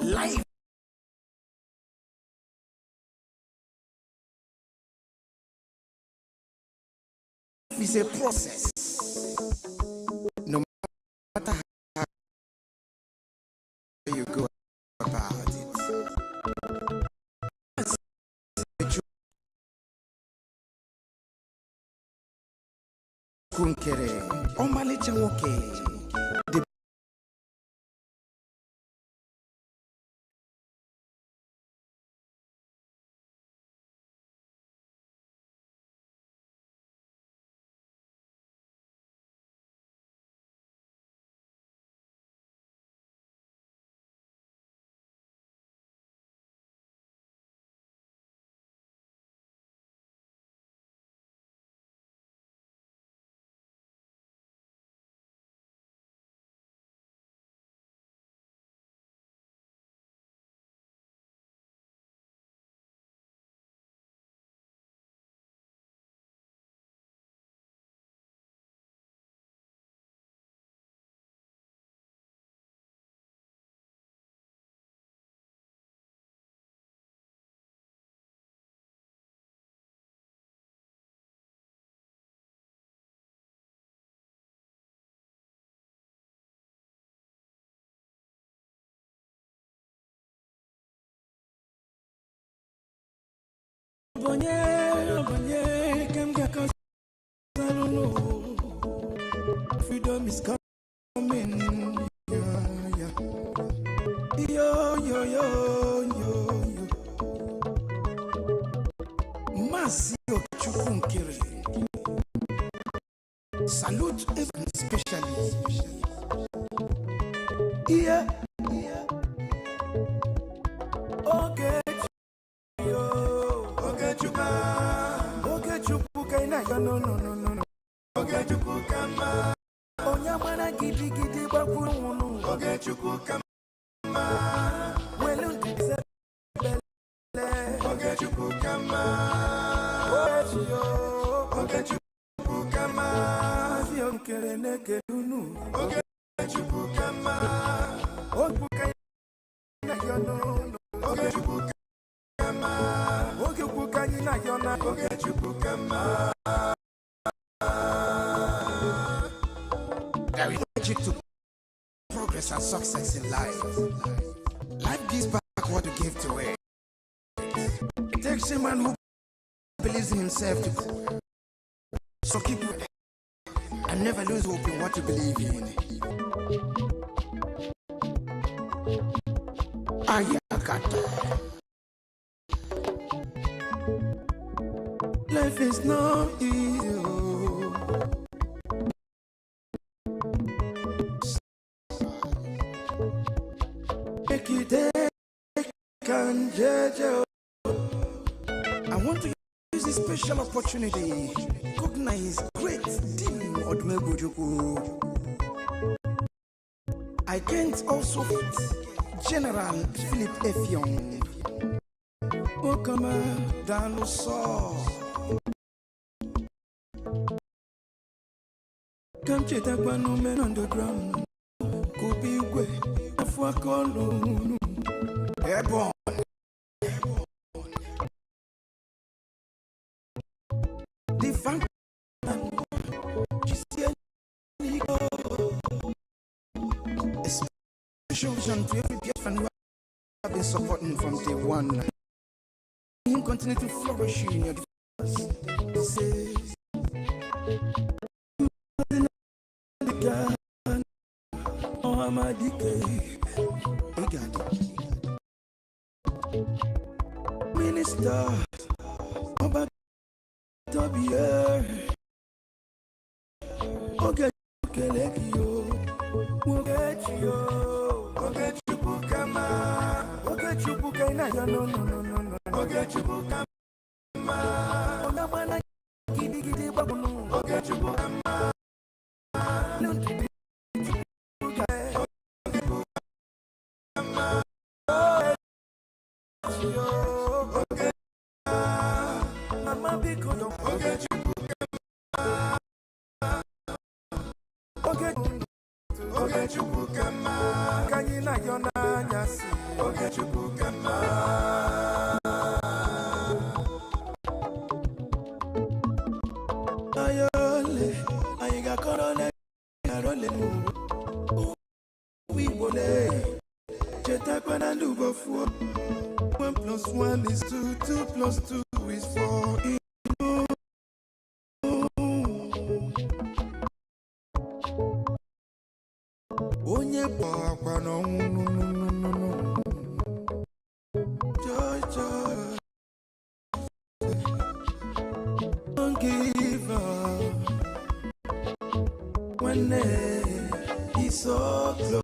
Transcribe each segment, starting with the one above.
Life is a process. No matter how you go about it. Kunkere, omalicha woke. Freedom is coming. Yeah. Yo. Masio Chukunkiri. Salute even especially. Yeah. Okay. Okay, Chupuka, no. Okay, Chupukama. Onyamana gidi bakuru. Okay, Chupukama. Well, okay, Chupukama. Okay, Chupukama. Okay, Chupukama. Okay, there is magic to progress and success in life. Life gives back what you give to it. It takes a man who believes in himself to grow. So keep with it and never lose hope in what you believe in. Ayakata. Life is not easy. Make it can judge. I want to use this special opportunity to recognize great team Odmebujuku. I can't also fit General Philip F. Young. Okama Daluso. Come check that one man on the ground. Could be way. Afuakolo. Airborne. The fun. A special vision to every BIAFRAN who have been supporting from day one. Him continue to flourish in your defense. He says, Minister, about to be here. Okay, One plus one is two, two plus two is four. Onye papa no joy joy. Don't give up when it's so close.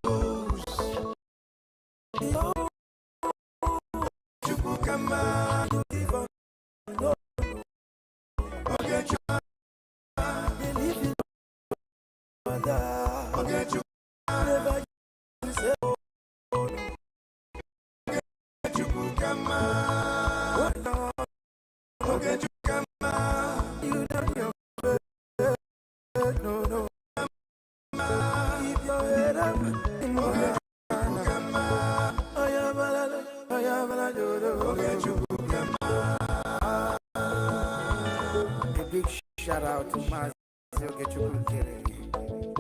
Shout out to Mazio Getchukere.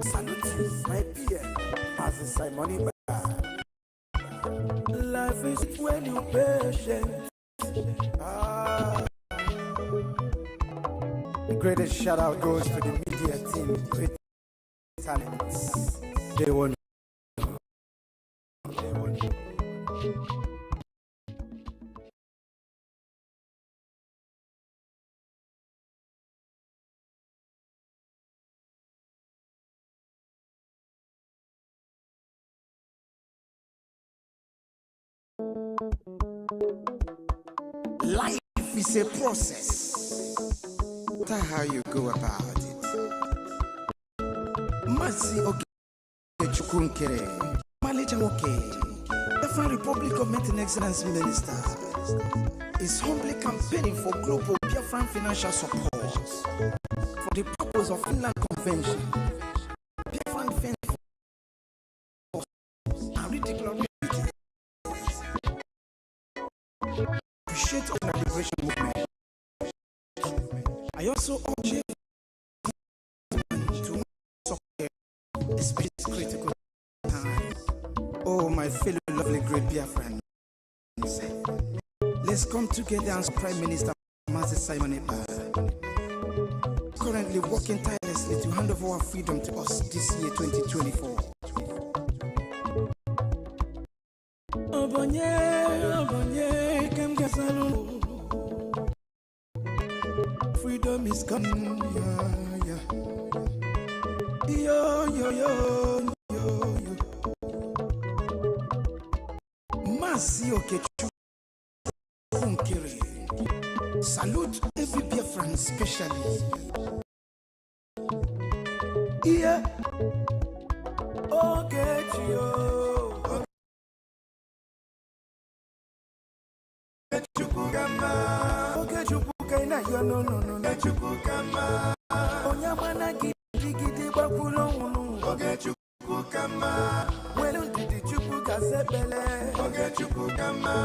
Salute my peer, Mazio Simoni. Life is when you're patient. The greatest shout out goes to the media team, great talents. They won. Life is a process. That's how you go about it. Masi okay, chukunkere, Maleja okay. The Federal Republic Government and Excellence Minister is humbly campaigning for global Biafran financial support for the purpose of Inland Convention. Biafran defense and redeclaration. Appreciate the liberation movement. I also urge you to support especially critical time. Oh, my fellow lovely great Biafrans, let's come together as Prime Minister Mazi Simon currently working tirelessly to hand over our freedom to us this year 2024. Freedom is coming, yeah. Yo, yo, yo, yo, yo. Masio Kechu Kunkiri. Salute every Biafran especially. Yeah. Okay, yo. Okay, Chukukaina, yo, no, Chukukama. Onyamana gidi bakulo. Okay, Chukukama. Well, did Chukuka Sebele? Okay, Chukukama.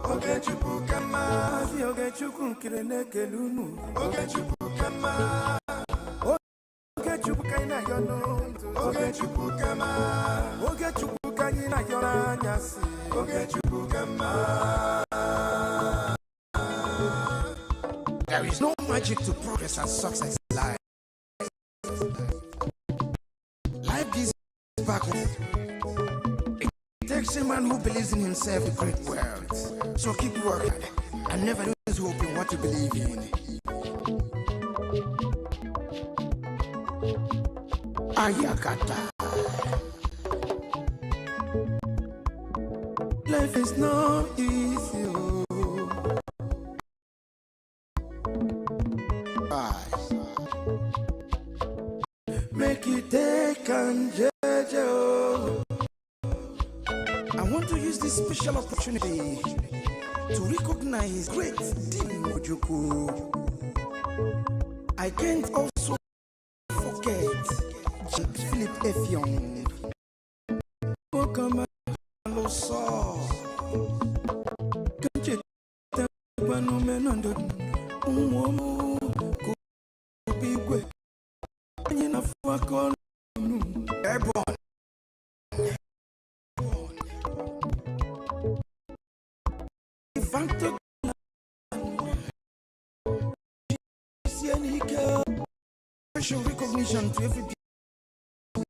Okay, Chukukama. Okay, Chukukirene Kelunu. Okay, Chukukama. Okay, Chukukaina, yo, no. Okay, Chukukama. Okay, Chukukaina, yo, Ranyasi. Okay, Chukukama. There is no magic to progress and success in life. Life gives back. It takes a man who believes in himself a great world. So keep working and never lose hope in what you believe in. Ayakata. Life is not easy. Make it take and I want to use this special opportunity to recognize great Dini Mojuku. I can't also forget Philip Effiong. Welcome, hello, sir. Can't you tell me no man under Bigwe? And you know, fuck all airborne. Special recognition to every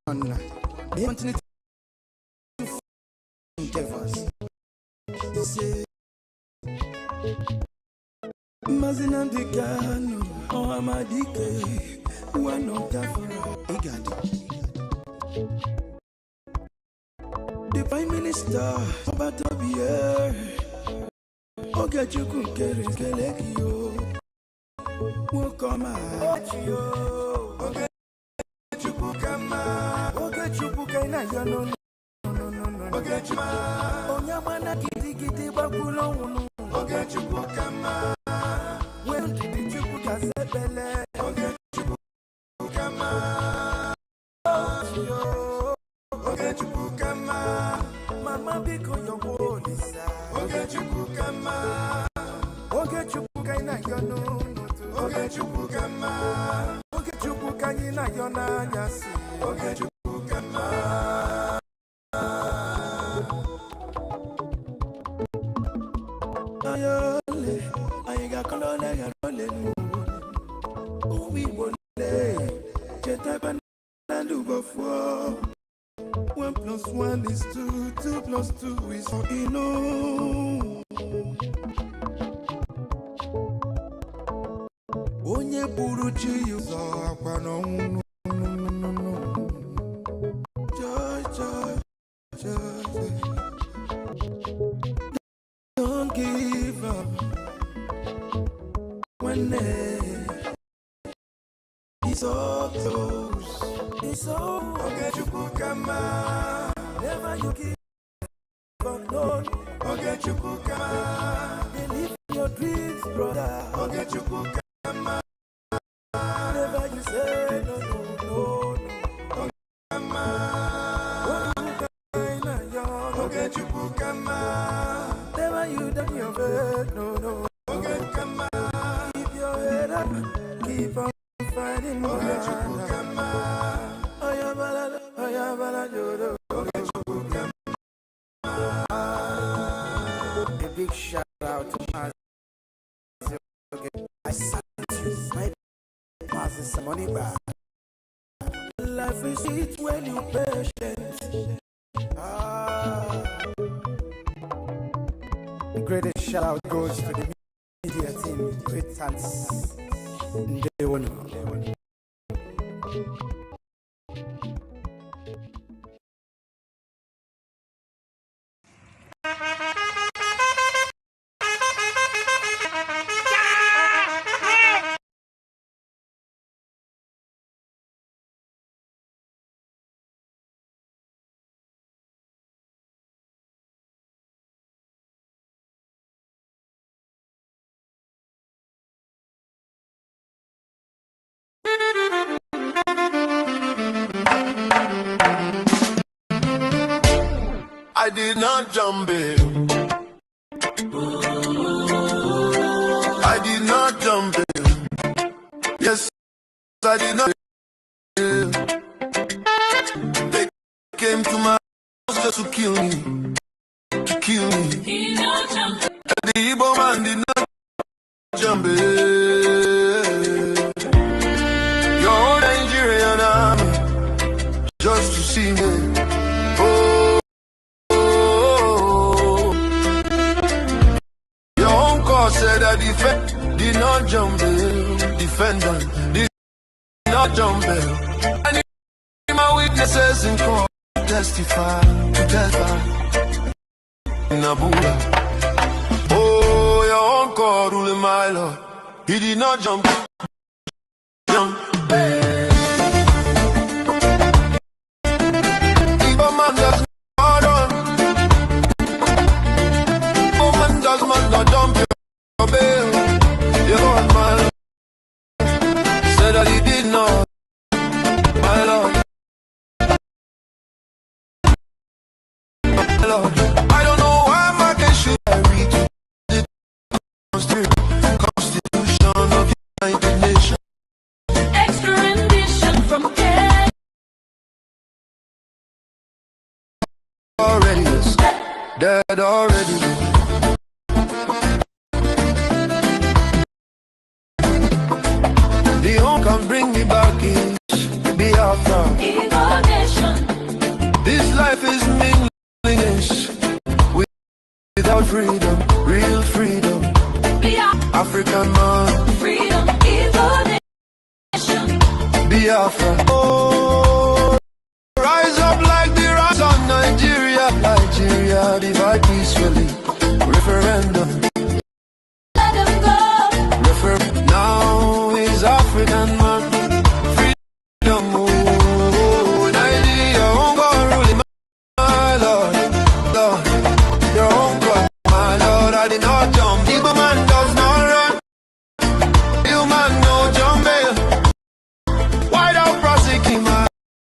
one. They continue to endeavors. They say, Mazina de Gano, or Amadike, one of Gafara, the Prime Minister, Batabia, Ogachuku Kerekio, Wokoma, Ogachukukama, Ogachukukaina, no, Ogachuma, Onyamana Gidi Babulo, Ogachukukama, when did you put us a belle? Ogachukukama, Ogachukukama, Mama Biko, your word is Ogachukukama, Ogachukukaina, no, Ogachukukama, Ogachukukaina, Yona, Yasi, Ogachukukama. I got colonel rolling. Oh, we won't lay. Jetaban and over 4. 1 + 1 is 2. 2 + 2 is 4. Onye buruchi you saw no. Joy. Don't give up when it's so close. It's so Ogachukukama. Never you give up, no. Ogachukukama. Believe in your dreams, brother. Ogachukukama. Never you say no. Ogachukukama. Ogachukukama. Never you done your bed, no. Ogachukukama. Keep your head up, keep on fighting. Ogachukukama. Oyabala, Jodo. Ogachukukama. A big shout out to us. I salute you, my passing some money back. Life is sweet when you're patient. The greatest shout out goes to the media team. Great talents. Day one. I did not jump in. I did not jump in. Yes, I did not. They came to my house just to kill me. To kill me. The Igbo man did not jump in. Your own Nigerian army just to see me. Said I did not jump in, defendant did not jump in. I need my witnesses in court to testify. Nabuda. Oh, your uncle ruling my lord. He did not jump in. If a man does not run, a man does not dead already. The home can bring me back in Biafra. This life is meaningless without freedom, real freedom. African man, Freedom, evil nation. Biafra. Oh, rise up like the rise on Nigeria. Nigeria, divide peacefully. Referendum. Let them go. Now is African man. Freedom. Oh, Nigeria, own God ruling, my Lord. Lord, your own God, my Lord. I did not jump. Igbo man does not run. You man no jump bail. Why thou prosecute my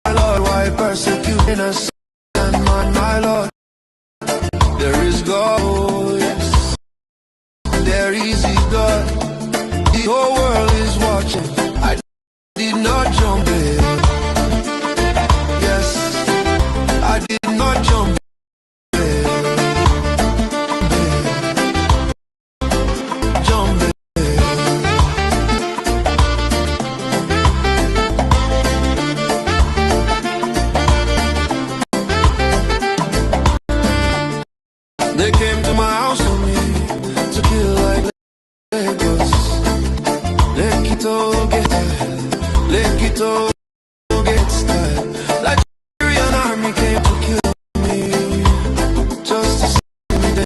Lord? Why persecute innocent man, my Lord? There is God, yes. There is God. The whole world is watching. I did not jump in. Yes, I did not jump in. Jump in. They came to my house for me to kill like Lagos. Let it all get style. Like Nigerian army came to kill me, just to see me dead.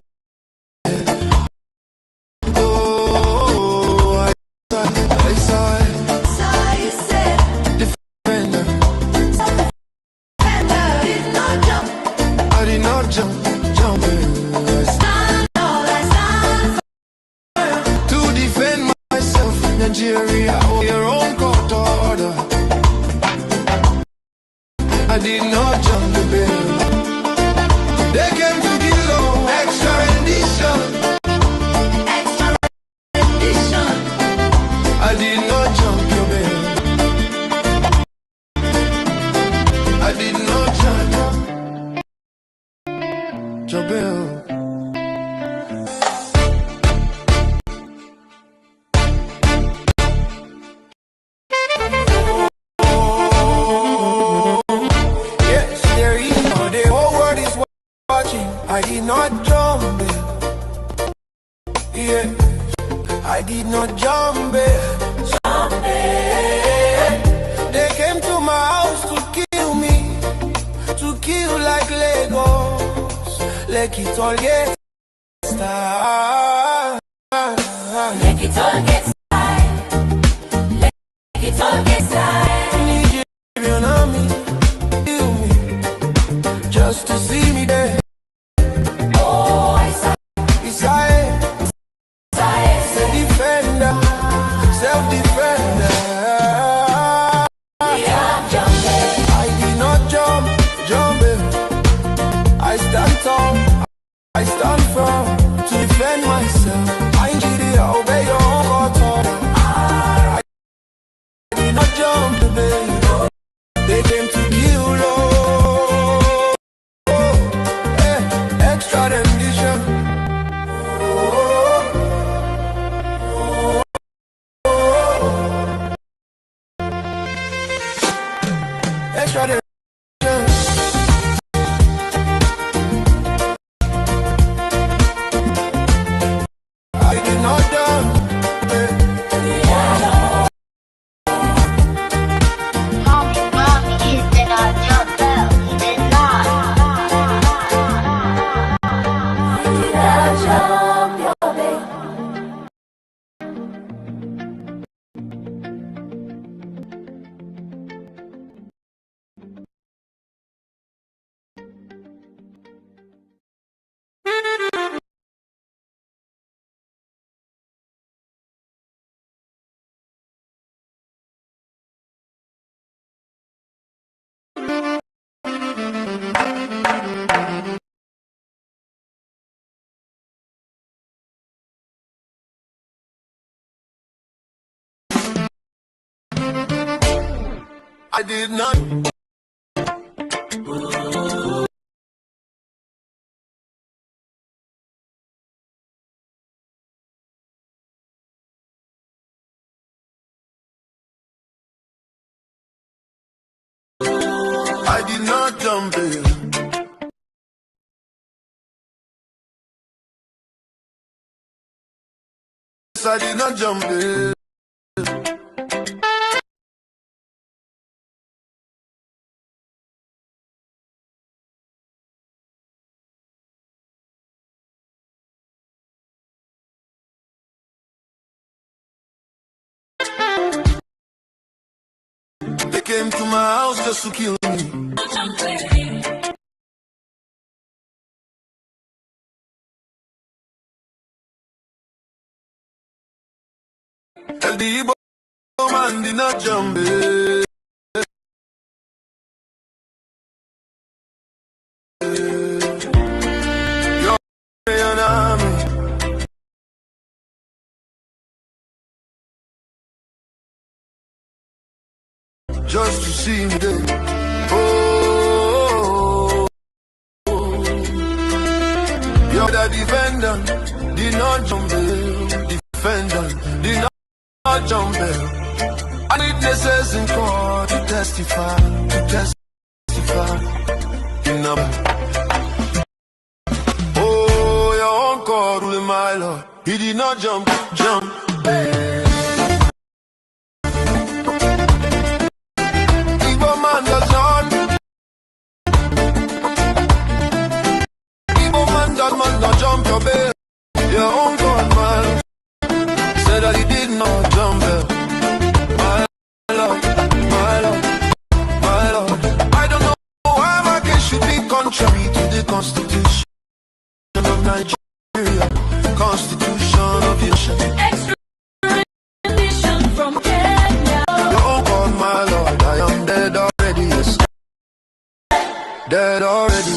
Oh, I saw it. So you said, Defender. and I did not jump. I did not jump in. Stand all I stand To defend myself, Nigeria, your own court order. I did not jump the bill. They came to kill extra rendition. extra rendition. I did not jump your bill. I did not jump your bill. Yes, there is no, the whole world is watching. I did not jump it. Yeah, I did not jump it. They came to my house to kill me, to kill like Lagos. Like it all get started. Make it all get started. Make it all get started. Nigerian army kill me just to see me there. Oh, I saw Beside the defender, self-defender. I'm jumping. I did not jump in. I stand tall, I stand firm to defend myself. I Nigeria, obey your own court order. I did not jump the bill. They came to kill, extra rendition. Extra rendition. I did not jump. Mommy, you did not jump bell. You did not. Jump your baby. I did not not jump it. I did not jump it. They came to my house just to kill me. Tell the Igbo man did not jump it. You're an army. Just to see me there. Oh, you're the defendant, did not jump it. Defendant, did not jump it. I need witnesses in court to testify, Oh, your uncle ruling my lord, he did not jump it. Jump your bed, your own God, man. Said that he did not jump it. My lord, my lord, my lord. I don't know why my case should be contrary to the Constitution of Nigeria, Constitution of the nation. Extradition from Kenya. Your own God, my lord, I am dead already, yes. Dead already.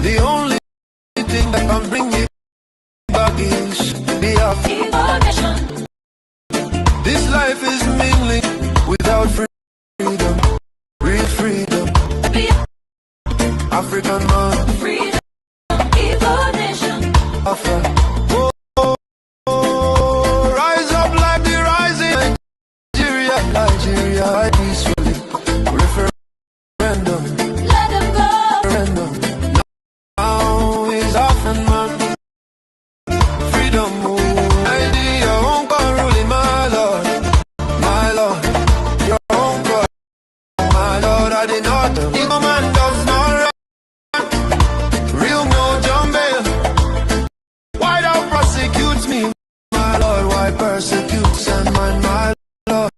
The only thing that can bring me back is Biafran. This life is meaningless without freedom, real freedom. African man, Freedom, Igbo nation. Biafra. Oh, oh, oh, rise up like the rising Nigeria, Nigeria, peacefully. Referendum. Let them go. Referendum. Freedom, your own God ruling, my lord, your own God, my lord. I did not. Evil man does not run. Real no jumble. Why thou prosecutes me, my lord? Why persecutes and mine, my lord?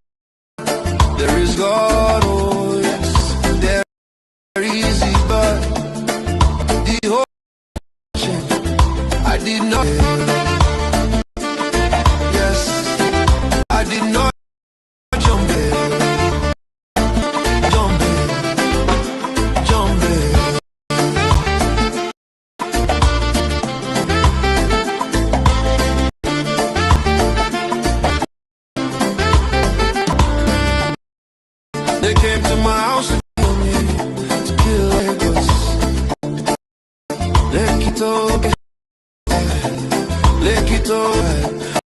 There is God, oh yes, there easy, but the whole I did not. Yes, I did not jump it. Jump it. Jump it. They came to my house to kill me, to kill Lagos.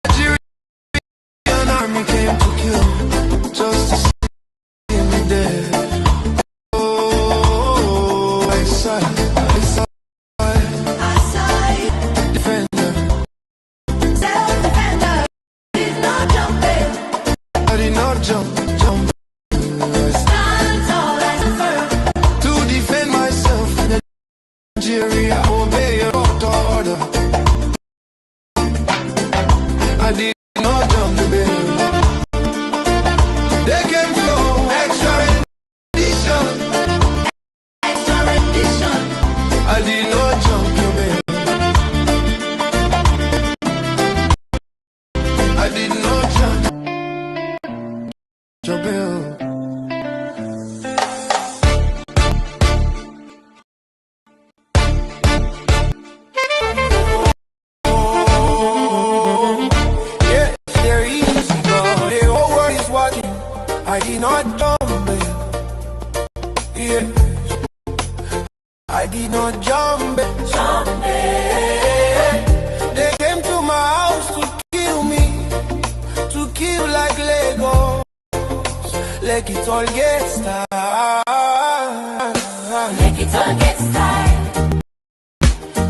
Nigerian army came to kill me, just to see me dead. Oh, I saw defender, Self-defender. Did not jump it. I did not jump. Stand tall and firm. To defend myself in Nigeria, obey your order. I did not jump the bell. They came to extradition. Extradition. I did not jump your bell. I did not jump your bell. I did not jump it. Yeah, I did not jump it. They came to my house to kill me, to kill like Legos. Leggy, it all get started. Make it all get started.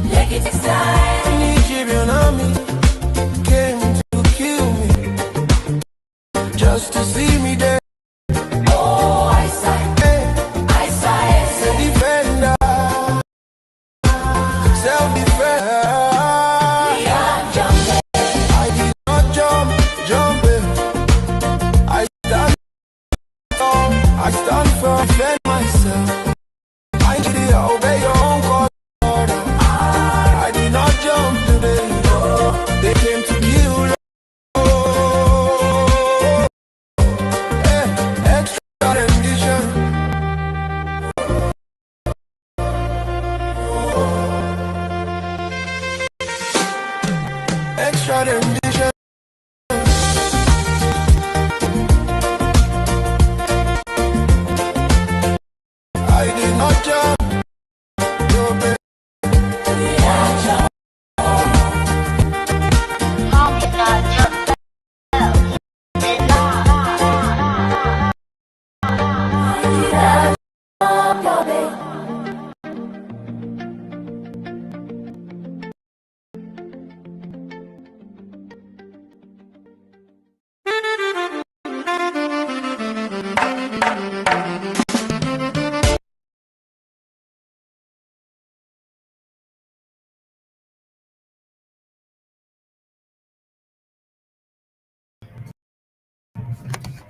Make it started. Nigerian army came to kill me, just to see me there. Oh, I sigh. I sigh. The defender, self-defense. We are jumping. I did not jumping. I stand for defend myself. I did obey your own call order. I did not jump today. They came to kill. Extra rendition. Extra rendition. I did not jump. Mom did not jump bell. He did not.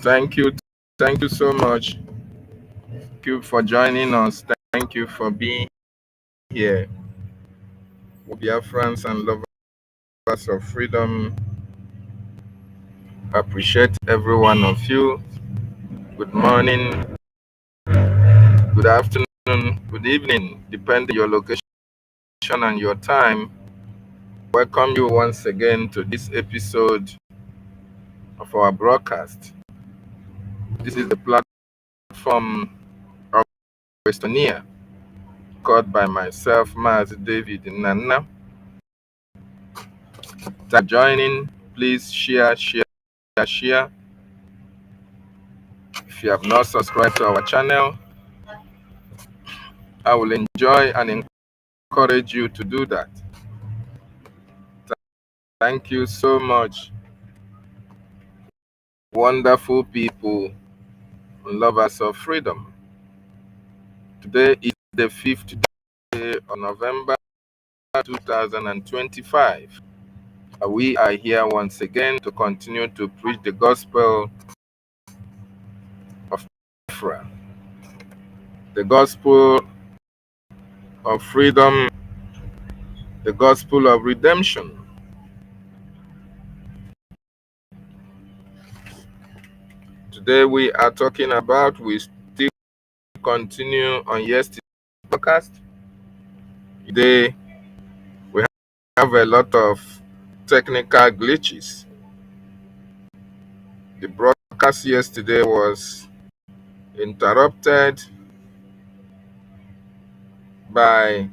Thank you. Thank you so much. Thank you for joining us. Thank you for being here. Biafrans and lovers of freedom, appreciate every one of you. Good morning, good afternoon, good evening, depending on your location and your time. Welcome you once again to this episode of our broadcast. This is the platform of Estonia, called by myself, Maz David Nana. Thank you for joining. Please share. If you have not subscribed to our channel, I will enjoy and encourage you to do that. Thank you so much, wonderful people, lovers of freedom. Today is the 5th day of November 2025. We are here once again to continue to preach the gospel of Biafra, the gospel of freedom, the gospel of redemption. Today we are talking about, we still continue on yesterday's podcast. Today we have a lot of technical glitches. The broadcast yesterday was interrupted by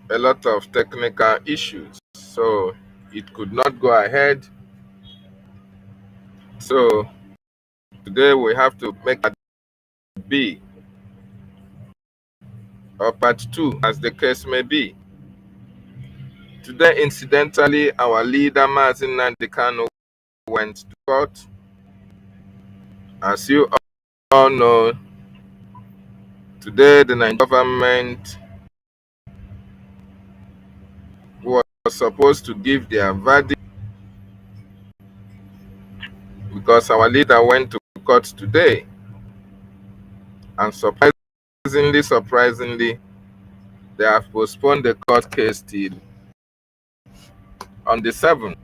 a lot of technical issues, so it could not go ahead. So today we have to make part B or part 2, as the case may be. Today, incidentally, our leader Mazi Nnamdi Kanu went to court. As you all know, today the Nigerian government was supposed to give their verdict, because our leader went to court today, and surprisingly, they have postponed the court case till on the 7th,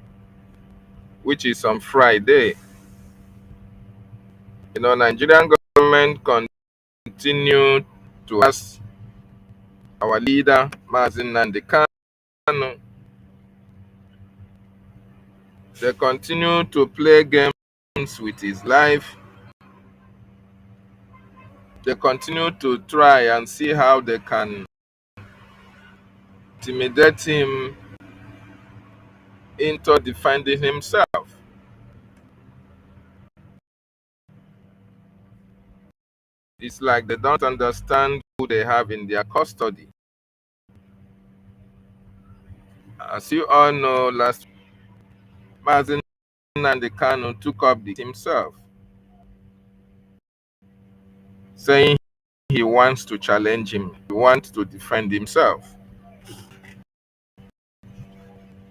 which is on Friday. Nigerian government continued to ask our leader Mazi Nnamdi Kanu. They continue to play games with his life. They continue to try and see how they can intimidate him into defending himself. It's like they don't understand who they have in their custody. As you all know, last Mazen Nnamdi Kanu took up the himself, saying he wants to challenge him, he wants to defend himself.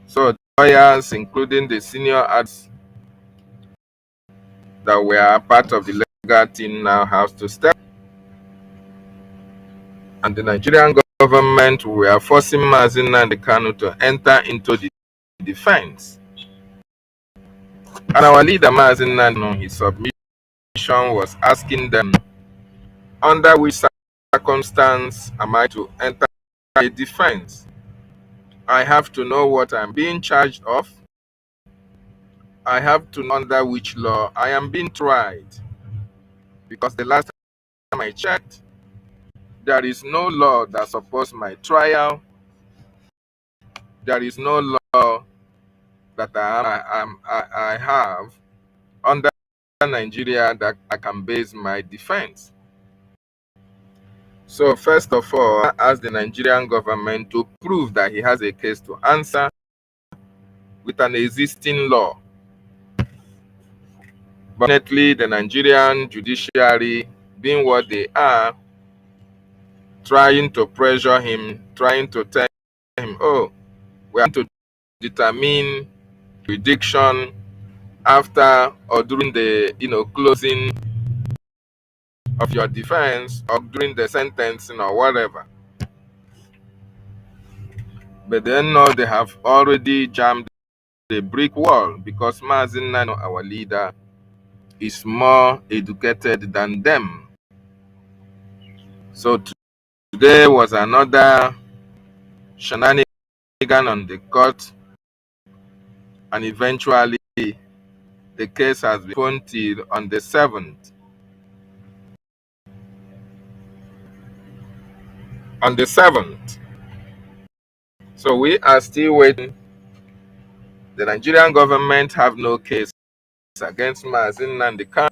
So the lawyers, including the senior advocates that were part of the legal team, now have to step. And the Nigerian government were forcing Mazen Nnamdi Kanu to enter into the defense. And our leader, Mazen Nnamdi, in his submission was asking them, under which circumstance am I to enter a defense? I have to know what I'm being charged of. I have to know under which law I am being tried. Because the last time I checked, there is no law that supports my trial. There is no law that I have under Nigeria that I can base my defense. So first of all, I asked the Nigerian government to prove that he has a case to answer with an existing law. But unfortunately, the Nigerian judiciary, being what they are, trying to pressure him, trying to tell him, oh, we are going to determine prediction after or during the closing of your defense or during the sentencing or whatever. But then no, they have already jammed the brick wall because Mazen Nnamdi, our leader, is more educated than them. So today was another shenanigan on the court, and eventually the case has been postponed till on the 7th. On the 7th. So we are still waiting. The Nigerian government have no case against Mazen Nnamdi Kanu.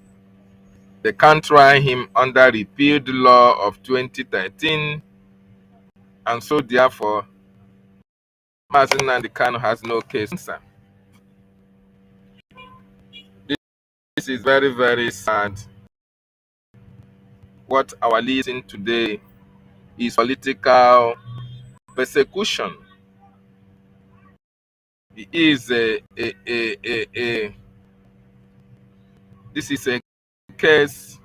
They can't try him under repealed law of 2013, and so therefore Mazen Nnamdi Kanu has no case. This is very, very sad. What our leading today is political persecution. It is this is a case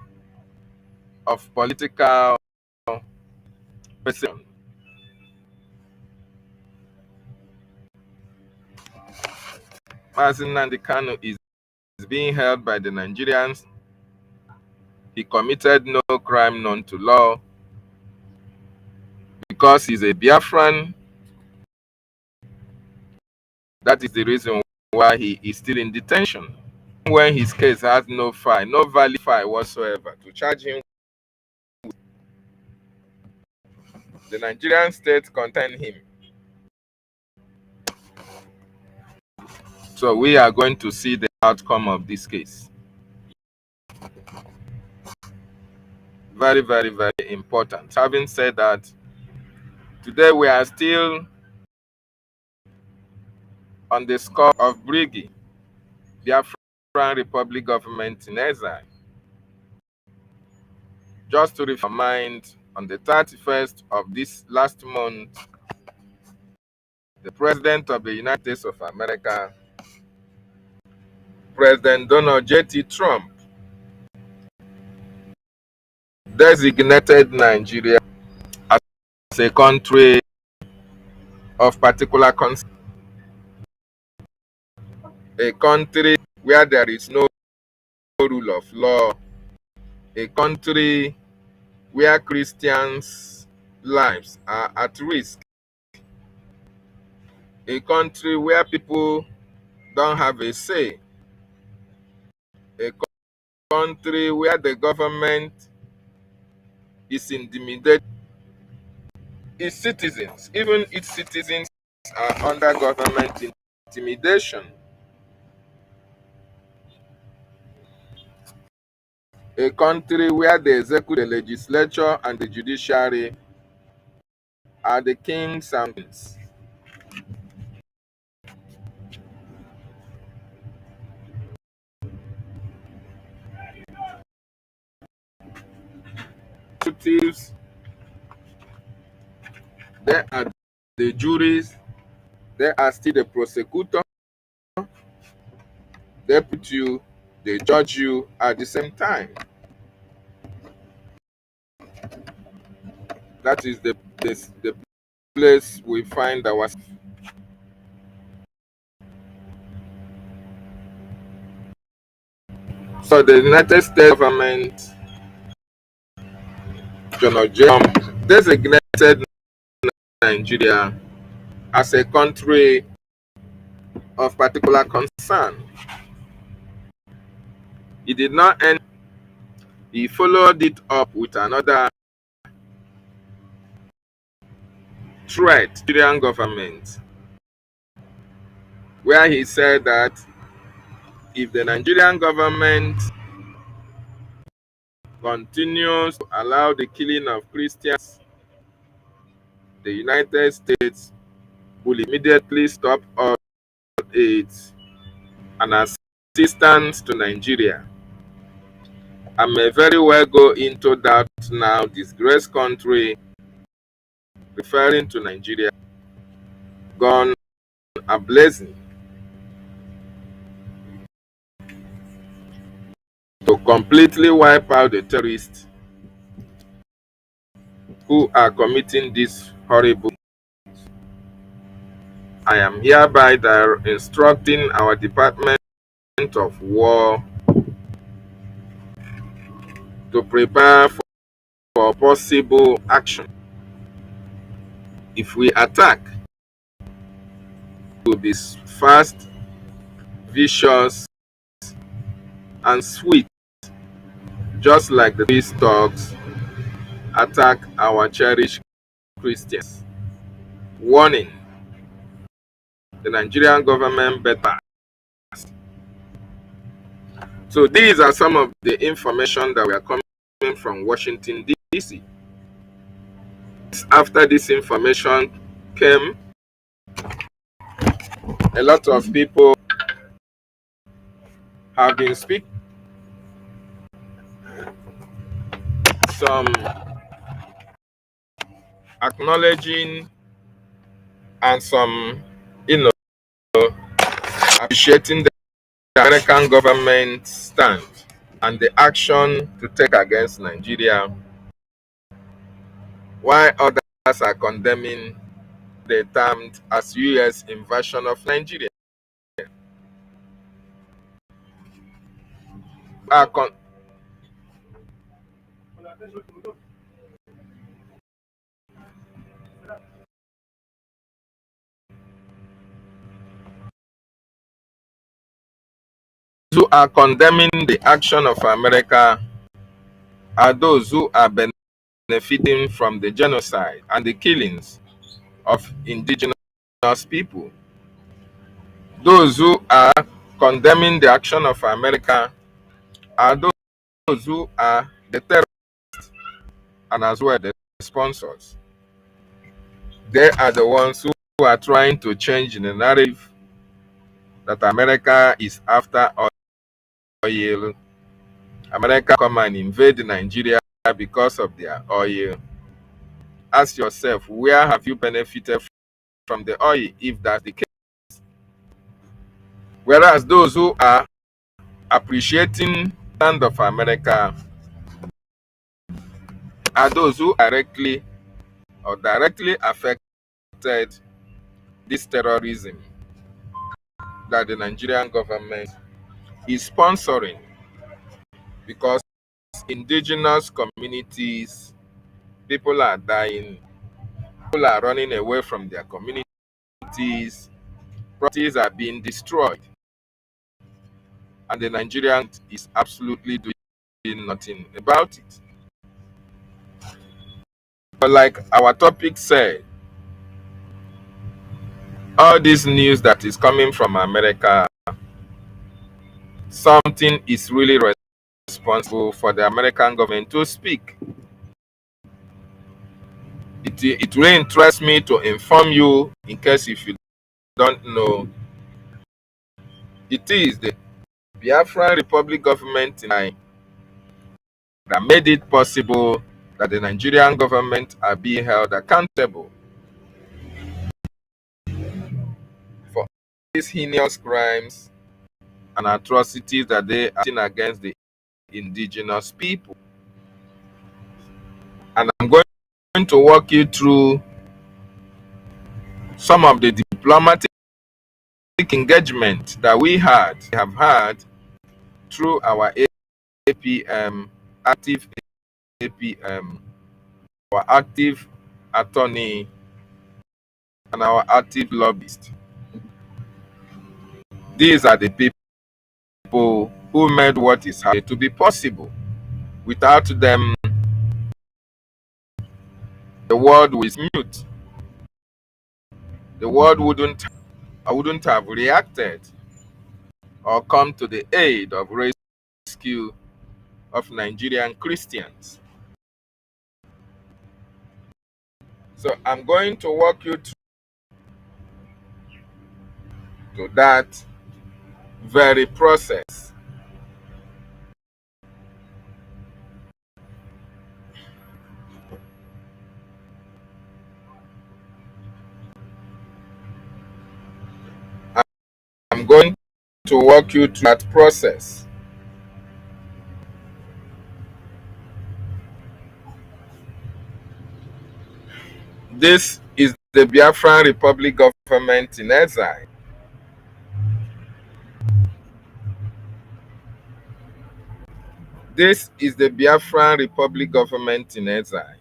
of political persecution. Mazen Nnamdi Kanu is being held by the Nigerians. He committed no crime known to law. Because he's a Biafran, that is the reason why he is still in detention. When his case has no file, no valid file whatsoever to charge him, the Nigerian state contained him. So we are going to see the outcome of this case. Very, very, very important. Having said that, today we are still on the score of Brgie, Biafran Republic government in exile. Just to remind, on the 31st of this last month, the President of the United States of America, President Donald J.T. Trump, designated Nigeria as a country of particular concern, a country where there is no rule of law, a country where Christians' lives are at risk, a country where people don't have a say, a country where the government is intimidating its citizens. Even its citizens are under government intimidation. A country where the executive, the legislature, and the judiciary are the kings and queens. Executives, there are the juries, there are still the prosecutor, they put you, they judge you at the same time. That is the place we find ourselves. So the United States government, John designated Nigeria as a country of particular concern. He did not end, he followed it up with another threat to the Nigerian government, where he said that if the Nigerian government continues to allow the killing of Christians, the United States will immediately stop all aid and assistance to Nigeria. I may very well go into that now. Disgraced country, referring to Nigeria, gone ablazing to completely wipe out the terrorists who are committing this horrible. I am hereby instructing our Department of War to prepare for possible action. If we attack, it will be fast, vicious, and sweet, just like the peace talks attack our cherished Christians. Warning: the Nigerian government better. So these are some of the information that we are coming from Washington, D.C. After this information came, a lot of people have been speaking. Some acknowledging and some, appreciating the American government stand and the action to take against Nigeria, while others are condemning the termed as U.S. invasion of Nigeria. Who are condemning the action of America are those who are benefiting from the genocide and the killings of indigenous people. Those who are condemning the action of America are those who are the terrorists and as well the sponsors. They are the ones who are trying to change the narrative that America is after oil. America come and invade Nigeria because of their oil. Ask yourself, where have you benefited from the oil if that's the case? Whereas those who are appreciating the land of America are those who directly affected this terrorism that the Nigerian government is sponsoring, because indigenous communities, people are dying, people are running away from their communities, properties are being destroyed, and the Nigerian is absolutely doing nothing about it. But like our topic said, all this news that is coming from America, something is really responsible for the American government to speak. It really interests me to inform you, in case if you don't know, it is the Biafran Republic government in Nigeria that made it possible that the Nigerian government are being held accountable for these heinous crimes and atrocities that they are doing against the indigenous people. And I'm going to walk you through some of the diplomatic engagement that we have had through our APM, active APM, our active attorney, and our active lobbyist. These are the people who made what is happening to be possible. Without them, the world was mute. The world wouldn't have reacted or come to the aid of rescue of Nigerian Christians. So I'm going to walk you through that very process. I'm going to walk you through that process. This is the Biafran Republic government in exile. This is the Biafran Republic government in exile.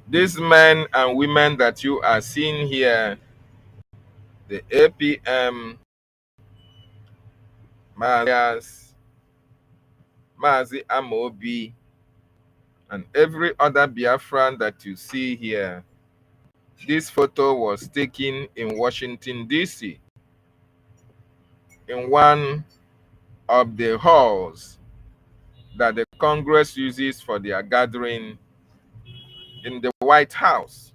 These men and women that you are seeing here, the APM, Mazi Amobi, and every other Biafran that you see here, this photo was taken in Washington, D.C., in one of the halls that the Congress uses for their gathering in the White House.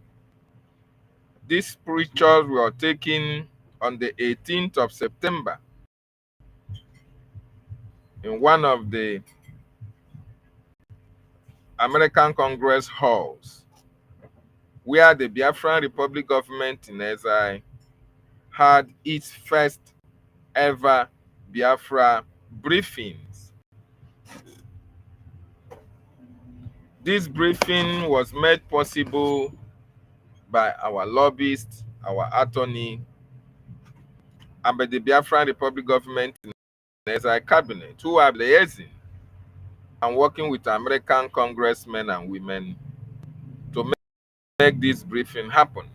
These pictures were taken on the 18th of September in one of the American Congress halls, where the Biafran Republic government in exile had its first ever Biafra briefings. This briefing was made possible by our lobbyists, our attorney, and by the Biafran Republic government in exile cabinet, who are liaising and working with American congressmen and women to make this briefing happen.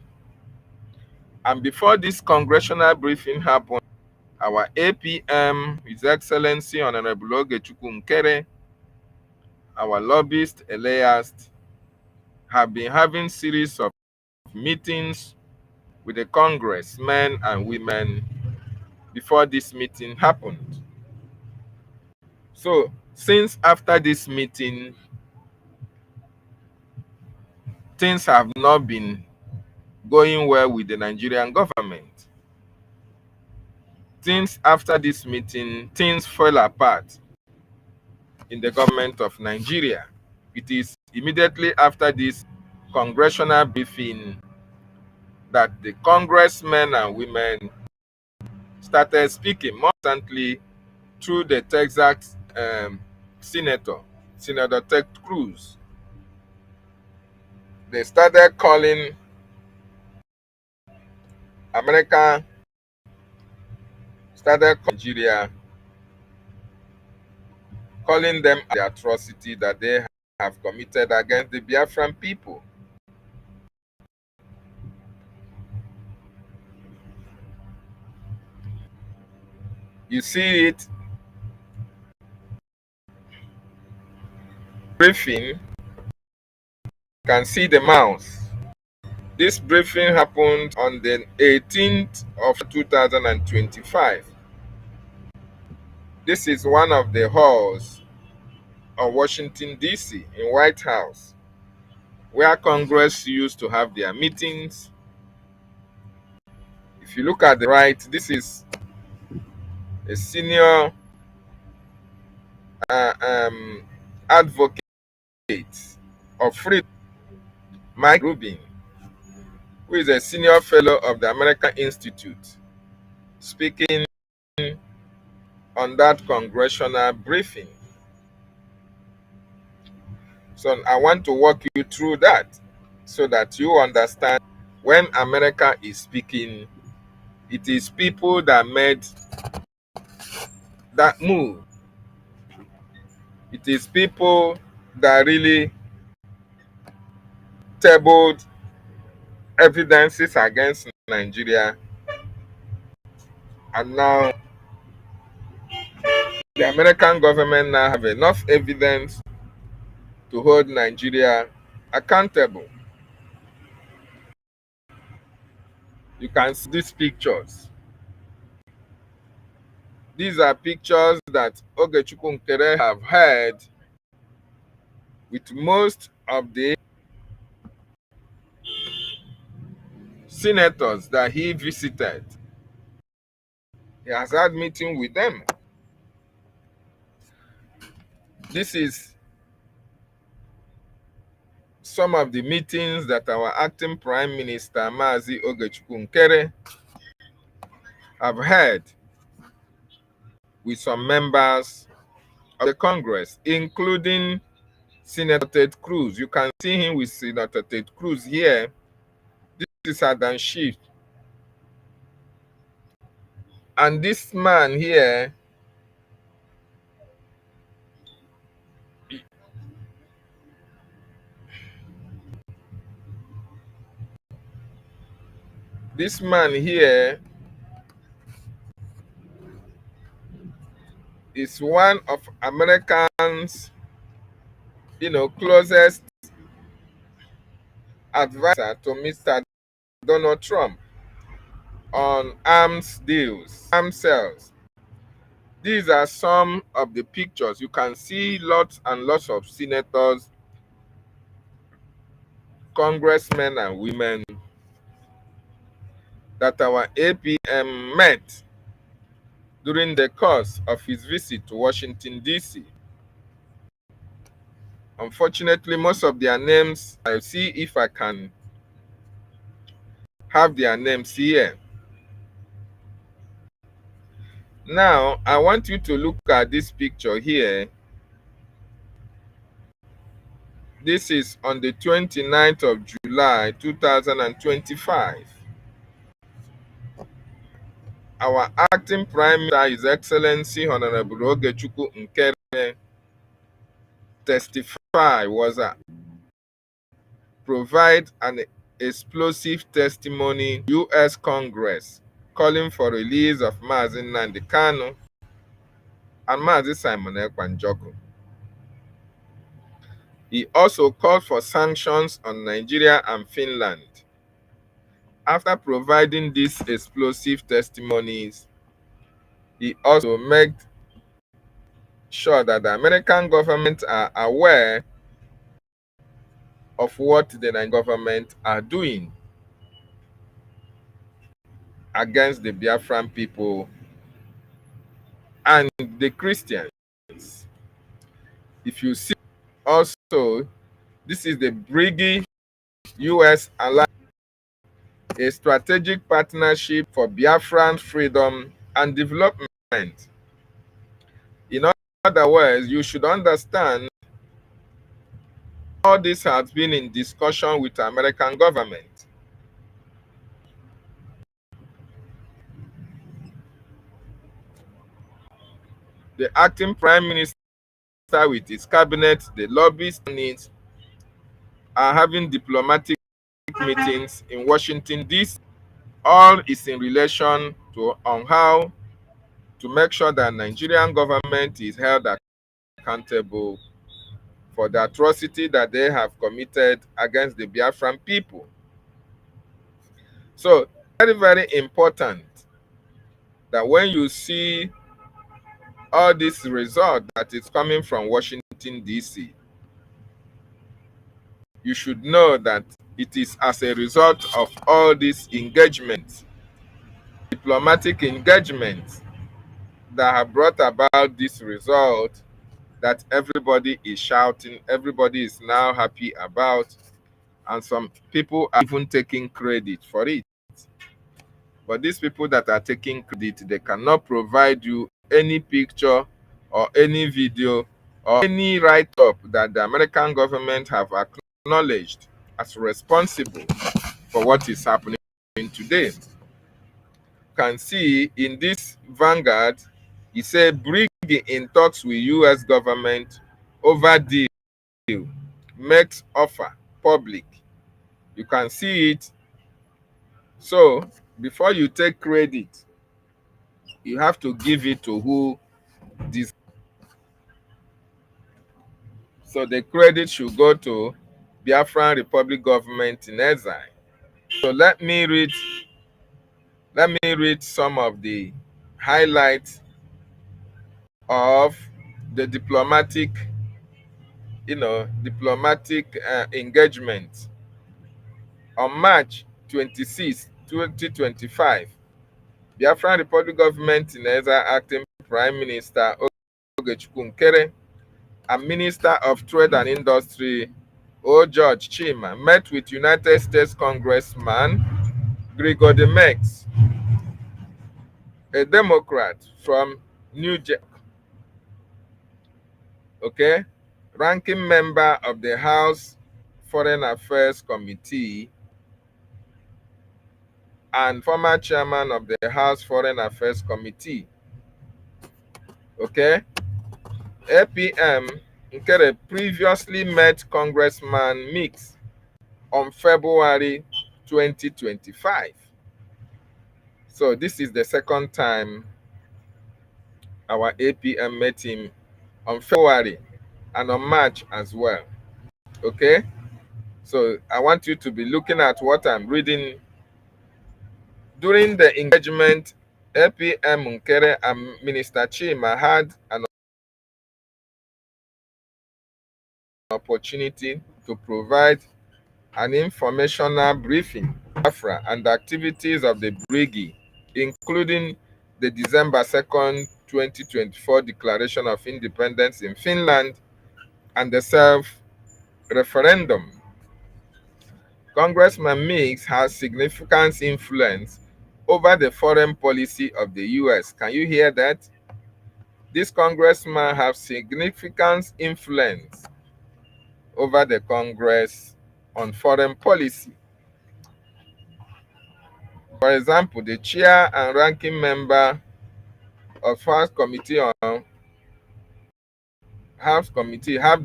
And before this congressional briefing happened, our APM, His Excellency Honorable Ogechukwu Nkere, our lobbyist Elias, have been having series of meetings with the congressmen and women before this meeting happened. So, since after this meeting, things have not been going well with the Nigerian government. Since after this meeting, things fell apart in the government of Nigeria. It is immediately after this congressional briefing that the congressmen and women started speaking more constantly through the Texas Senator Ted Cruz. They started calling Nigeria, calling them the atrocity that they have committed against the Biafran people. You see it, briefing, you can see the mouse. This briefing happened on the 18th of 2025. This is one of the halls of Washington, D.C., in White House, where Congress used to have their meetings. If you look at the right, this is a senior advocate of freedom, Mike Rubin, who is a senior fellow of the American Institute, speaking on that congressional briefing. So I want to walk you through that so that you understand when America is speaking, it is people that made that move. It is people that really tabled evidences against Nigeria, and now the American government now have enough evidence to hold Nigeria accountable. You can see these pictures. These are pictures that Ogechukwu Nkere have had with most of the senators that he visited. He has had meeting with them. This is some of the meetings that our acting Prime Minister Mazi Ogechukwu Nkere have had with some members of the Congress, including Senator Ted Cruz. You can see him with Senator Ted Cruz here. This is Adam Schiff. And this man here, is one of Americans, closest advisor to Mr. Donald Trump on arms deals, arms sales. These are some of the pictures. You can see lots and lots of senators, congressmen and women that our APM met during the course of his visit to Washington, D.C. Unfortunately, most of their names, I'll see if I can have their names here. Now, I want you to look at this picture here. This is on the 29th of July, 2025. Our acting Prime Minister, His Excellency Honorable Ogechukwu Nkere, was provide an explosive testimony to U.S. Congress calling for release of Mazi Nnamdi Kanu and Mazi Simon Ekpa. He also called for sanctions on Nigeria and Finland. After providing these explosive testimonies, he also made sure that the American government are aware of what the Nigerian government are doing against the Biafran people and the Christians. If you see also, this is the Brgie US Alliance, a strategic partnership for Biafran freedom and development. In other words, you should understand all this has been in discussion with the American government. The acting Prime Minister with his cabinet, the lobbyists, are having diplomatic meetings in Washington, D.C. All is in relation to on how to make sure that Nigerian government is held accountable for the atrocity that they have committed against the Biafran people. So, very, very important that when you see all this result that is coming from Washington, D.C., you should know that it is as a result of all these engagements, diplomatic engagements, that have brought about this result that everybody is shouting, everybody is now happy about, and some people are even taking credit for it. But these people that are taking credit, they cannot provide you any picture or any video or any write-up that the American government have acknowledged as responsible for what is happening today. You can see in this Vanguard, it said Brgie in talks with U.S. government over deal, makes offer public. You can see it. So before you take credit, you have to give it to who this. So the credit should go to Biafran Republic government in exile. So let me read some of the highlights of the diplomatic engagement. On March 26, 2025, Biafran Republic government in exile acting Prime Minister Ogechukwu Nkere and Minister of Trade and Industry George Chima met with United States Congressman Gregor Demex, a Democrat from New Jersey, ranking member of the House Foreign Affairs Committee and former chairman of the House Foreign Affairs Committee. APM Nkere previously met Congressman Mix on February 2025. So this is the second time our APM met him, on February and on March as well. So I want you to be looking at what I'm reading. During the engagement, APM Nkere and Minister Chima had an opportunity to provide an informational briefing on Biafra and the activities of the Brgie, including the December 2nd, 2024 Declaration of Independence in Finland and the self-referendum. Congressman Mix has significant influence over the foreign policy of the U.S. Can you hear that? This congressman has significant influence over the Congress on foreign policy. For example, the chair and ranking member of House Committee have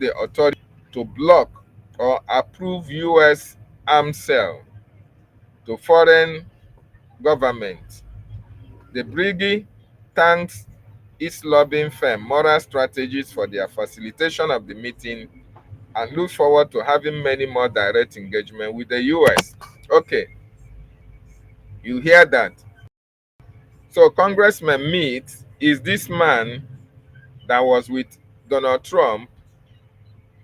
the authority to block or approve U.S. arms sale to foreign governments. The Brgie thanks its lobbying firm Moral Strategies for their facilitation of the meeting and looks forward to having many more direct engagement with the U.S. You hear that? So Congressman Meade is this man that was with Donald Trump.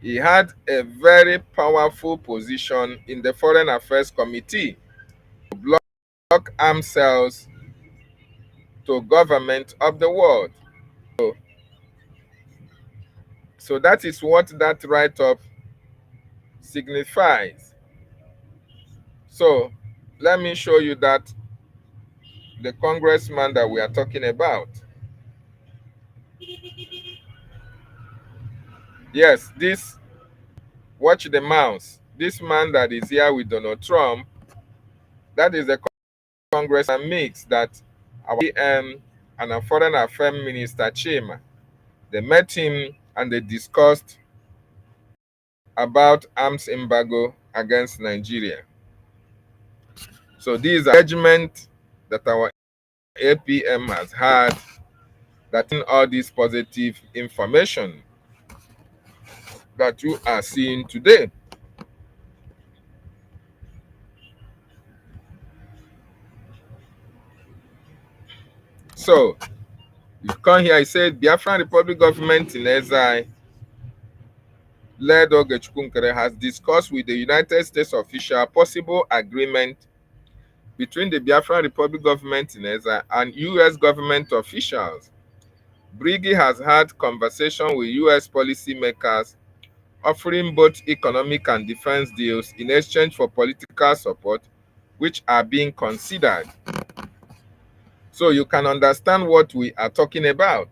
He had a very powerful position in the Foreign Affairs Committee to block arms sales to government of the world. So that is what that write-up signifies. So let me show you that the congressman that we are talking about. Yes, watch the mouse. This man that is here with Donald Trump, that is the Congressman Mix that our PM and our Foreign Affairs Minister Chima, they met him and they discussed about arms embargo against Nigeria. So these are engagement that our APM has had, that in all this positive information that you are seeing today. So You come here, I said Biafran Republic government in exile led Ogechukwu has discussed with the United States official possible agreement between the Biafran Republic government in exile and U.S. government officials. Brgie has had conversations with U.S. policymakers offering both economic and defense deals in exchange for political support, which are being considered. So you can understand what we are talking about.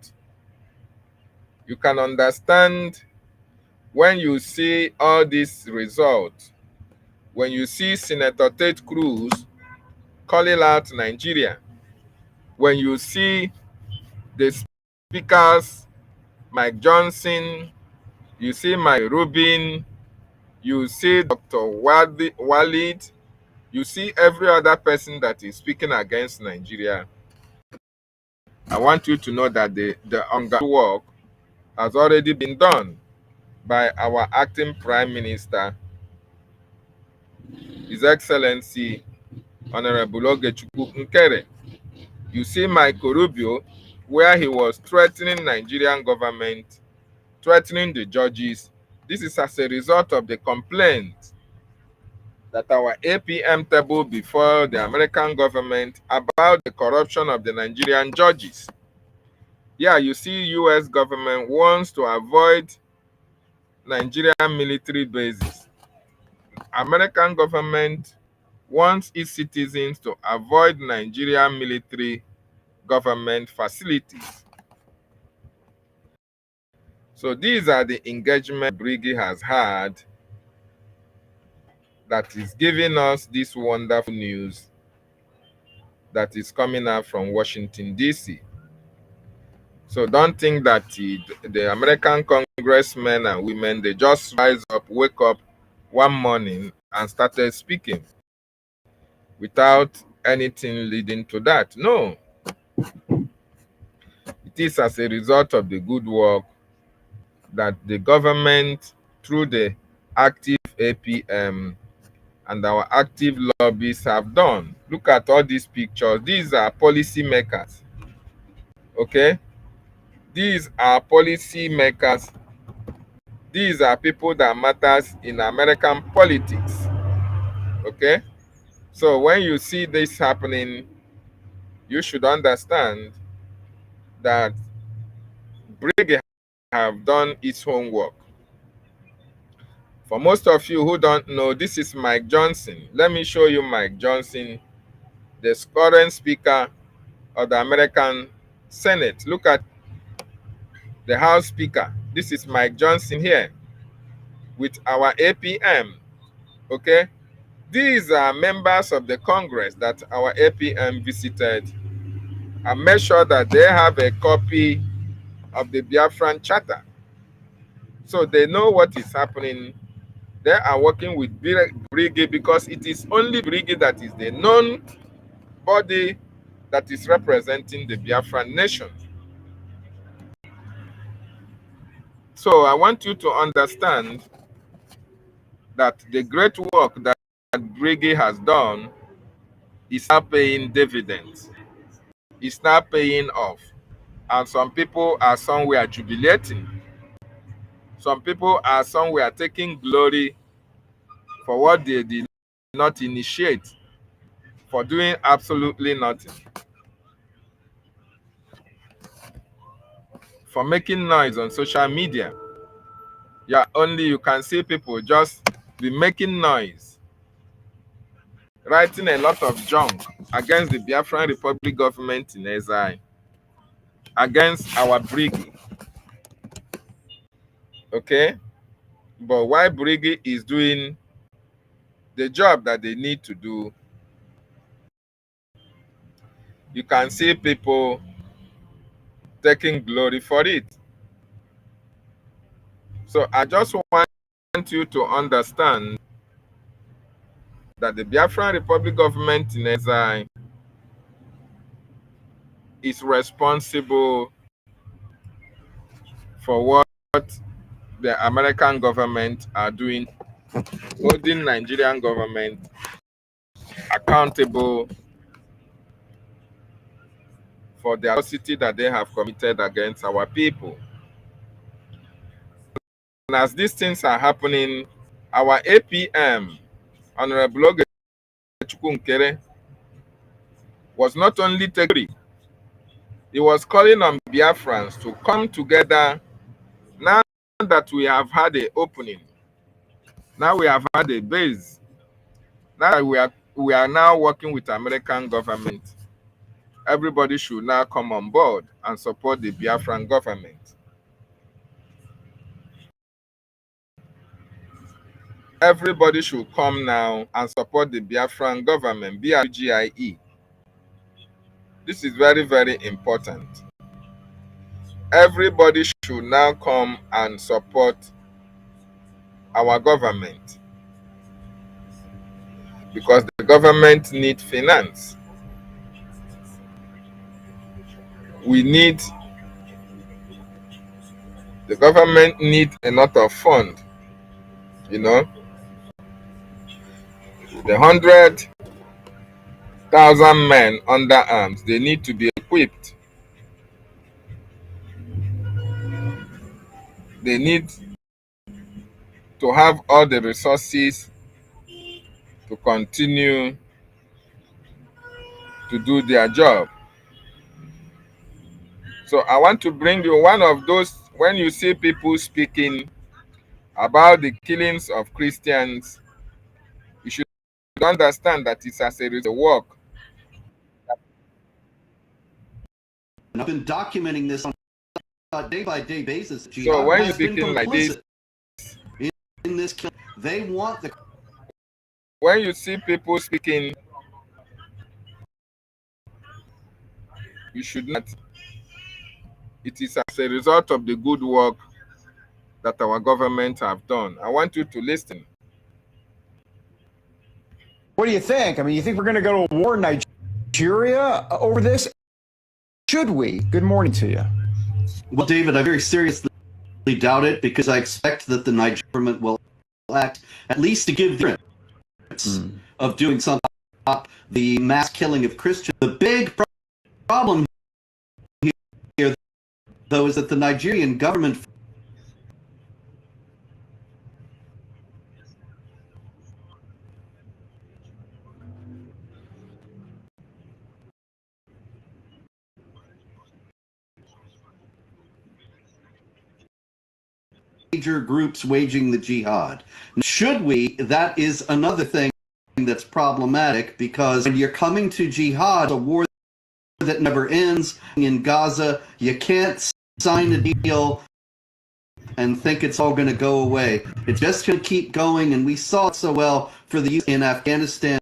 You can understand when you see all these results, when you see Senator Ted Cruz calling out Nigeria, when you see the speakers, Mike Johnson, you see Mike Rubin, you see Dr. Walid, you see every other person that is speaking against Nigeria. I want you to know that the ongoing work has already been done by our acting Prime Minister, His Excellency Honorable Ogechukwu Nkere. You see Michael Rubio, where he was threatening Nigerian government, threatening the judges. This is as a result of the complaint that our APM tabled before the American government about the corruption of the Nigerian judges. Yeah, you see US government wants to avoid Nigerian military bases. American government wants its citizens to avoid Nigerian military government facilities. So these are the engagement Brgie has had that is giving us this wonderful news that is coming out from Washington, D.C. So don't think that the American congressmen and women, they just rise up, wake up one morning and started speaking without anything leading to that. No. It is as a result of the good work that the government, through the active APM and our active lobbyists, have done. Look at all these pictures. These are policy makers. Okay? These are policy makers. These are people that matters in American politics. Okay? So when you see this happening, you should understand that Brgie have done its homework. For most of you who don't know, this is Mike Johnson. Let me show you Mike Johnson, the current Speaker of the American Senate. Look at the House Speaker. This is Mike Johnson here with our APM. Okay? These are members of the Congress that our APM visited and made sure that they have a copy of the Biafran Charter. So they know what is happening. They are working with Brgie because it is only Brgie that is the known body that is representing the Biafran nation. So I want you to understand that the great work that Brgie has done is now paying dividends. It's now paying off. And some people are somewhere jubilating. Some people are somewhere taking glory for what they did not initiate, for doing absolutely nothing, for making noise on social media. Yeah, only you can see people just be making noise, writing a lot of junk against the Biafran Republic government in exile, against our Brgie. Okay? But while Brgie is doing the job that they need to do, you can see people taking glory for it. So I just want you to understand that the Biafran Republic government in exile is responsible for what the American government are doing, holding Nigerian government accountable for the atrocity that they have committed against our people. And as these things are happening, our APM, Honorable Ogechukwu was not only taking, he was calling on Biafrans to come together. Now that we have had an opening, now we have had a base, now that we are now working with American government, everybody should now come on board and support the Biafran government. Everybody should come now and support the Biafran government, BRGIE. This is very, very important. Everybody should now come and support our government, because the government needs finance. The government needs a lot of fund, you know. The 100,000 men under arms, they need to be equipped. They need to have all the resources to continue to do their job. So I want to bring you one of those, when you see people speaking about the killings of Christians, you should understand that it's as a result of work. And I've been documenting this on a day-by-day basis. So when you're speaking like this, in this, they want the. When you see people speaking, you should not. It is as a result of the good work that our government have done. I want you to listen. What do you think? I mean, you think we're going to go to war in Nigeria over this? Should we? Good morning to you. Well, David, I very seriously doubt it, because I expect that the Nigerian government will act at least to give the of doing something about the mass killing of Christians. The big problem here, though, is that the Nigerian government major groups waging the jihad. Should we? That is another thing that's problematic, because when you're coming to jihad, a war that never ends in Gaza, you can't sign a deal and think it's all going to go away. It's just going to keep going, and we saw it so well for the youth in Afghanistan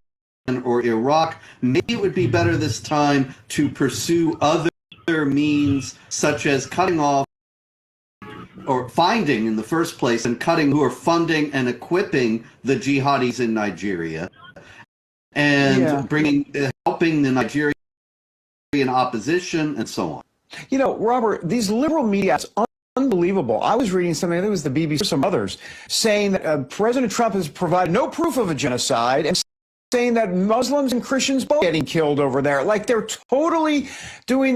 or Iraq. Maybe it would be better this time to pursue other means, such as cutting off, or finding in the first place and cutting who are funding and equipping the jihadis in Nigeria, and helping the Nigerian opposition and so on. You know, Robert, these liberal media, it's unbelievable. I was reading something, I think it was the BBC or some others, saying that President Trump has provided no proof of a genocide, and saying that Muslims and Christians both getting killed over there. Like, they're totally doing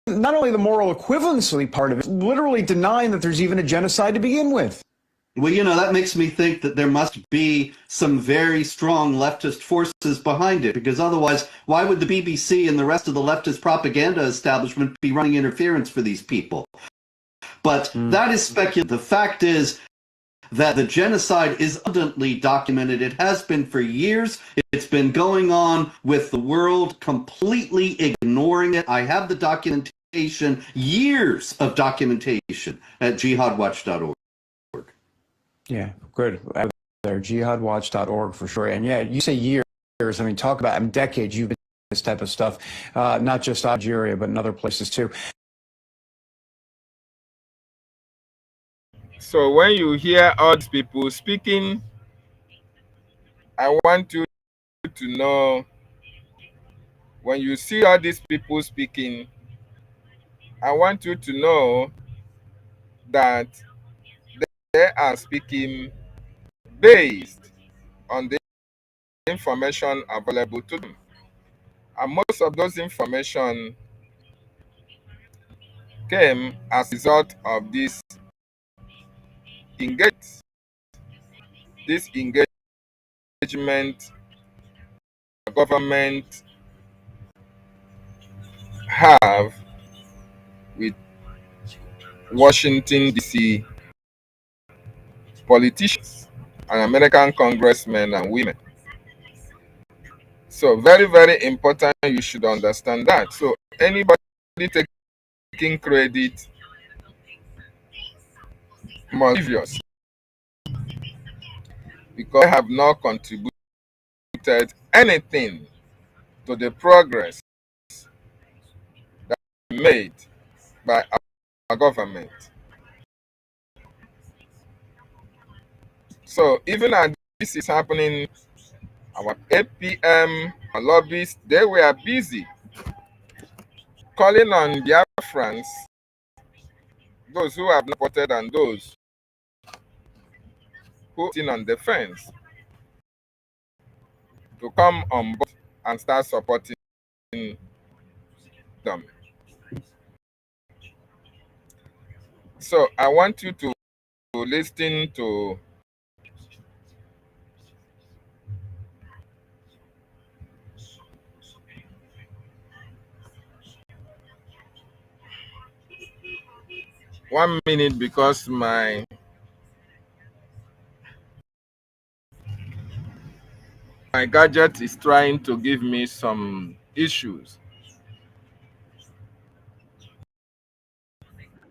not only the moral equivalency part of it, literally denying that there's even a genocide to begin with. Well, you know, that makes me think that there must be some very strong leftist forces behind it, because otherwise, why would the BBC and the rest of the leftist propaganda establishment be running interference for these people? But that is speculative. The fact is that the genocide is abundantly documented. It has been for years. It's been going on with the world completely ignoring it. I have the documentation, years of documentation at jihadwatch.org. Yeah, good. There, jihadwatch.org for sure. And yeah, you say years. I mean, talk about decades. You've been this type of stuff, not just Algeria, but in other places too. So when you hear all these people speaking, I want you to know, when you see all these people speaking, I want you to know that they are speaking based on the information available to them. And most of those information came as a result of this engagement government have with Washington DC politicians and American congressmen and women. So very, very important. You should understand that. So anybody taking credit must be obvious because they have not contributed anything to the progress that is made by our government. So even as this is happening, our APM, our lobbyists, they were busy calling on Biafrans, those who have not voted and those who are on the fence, to come on board and start supporting them. So I want you to listen to one minute because my gadget is trying to give me some issues.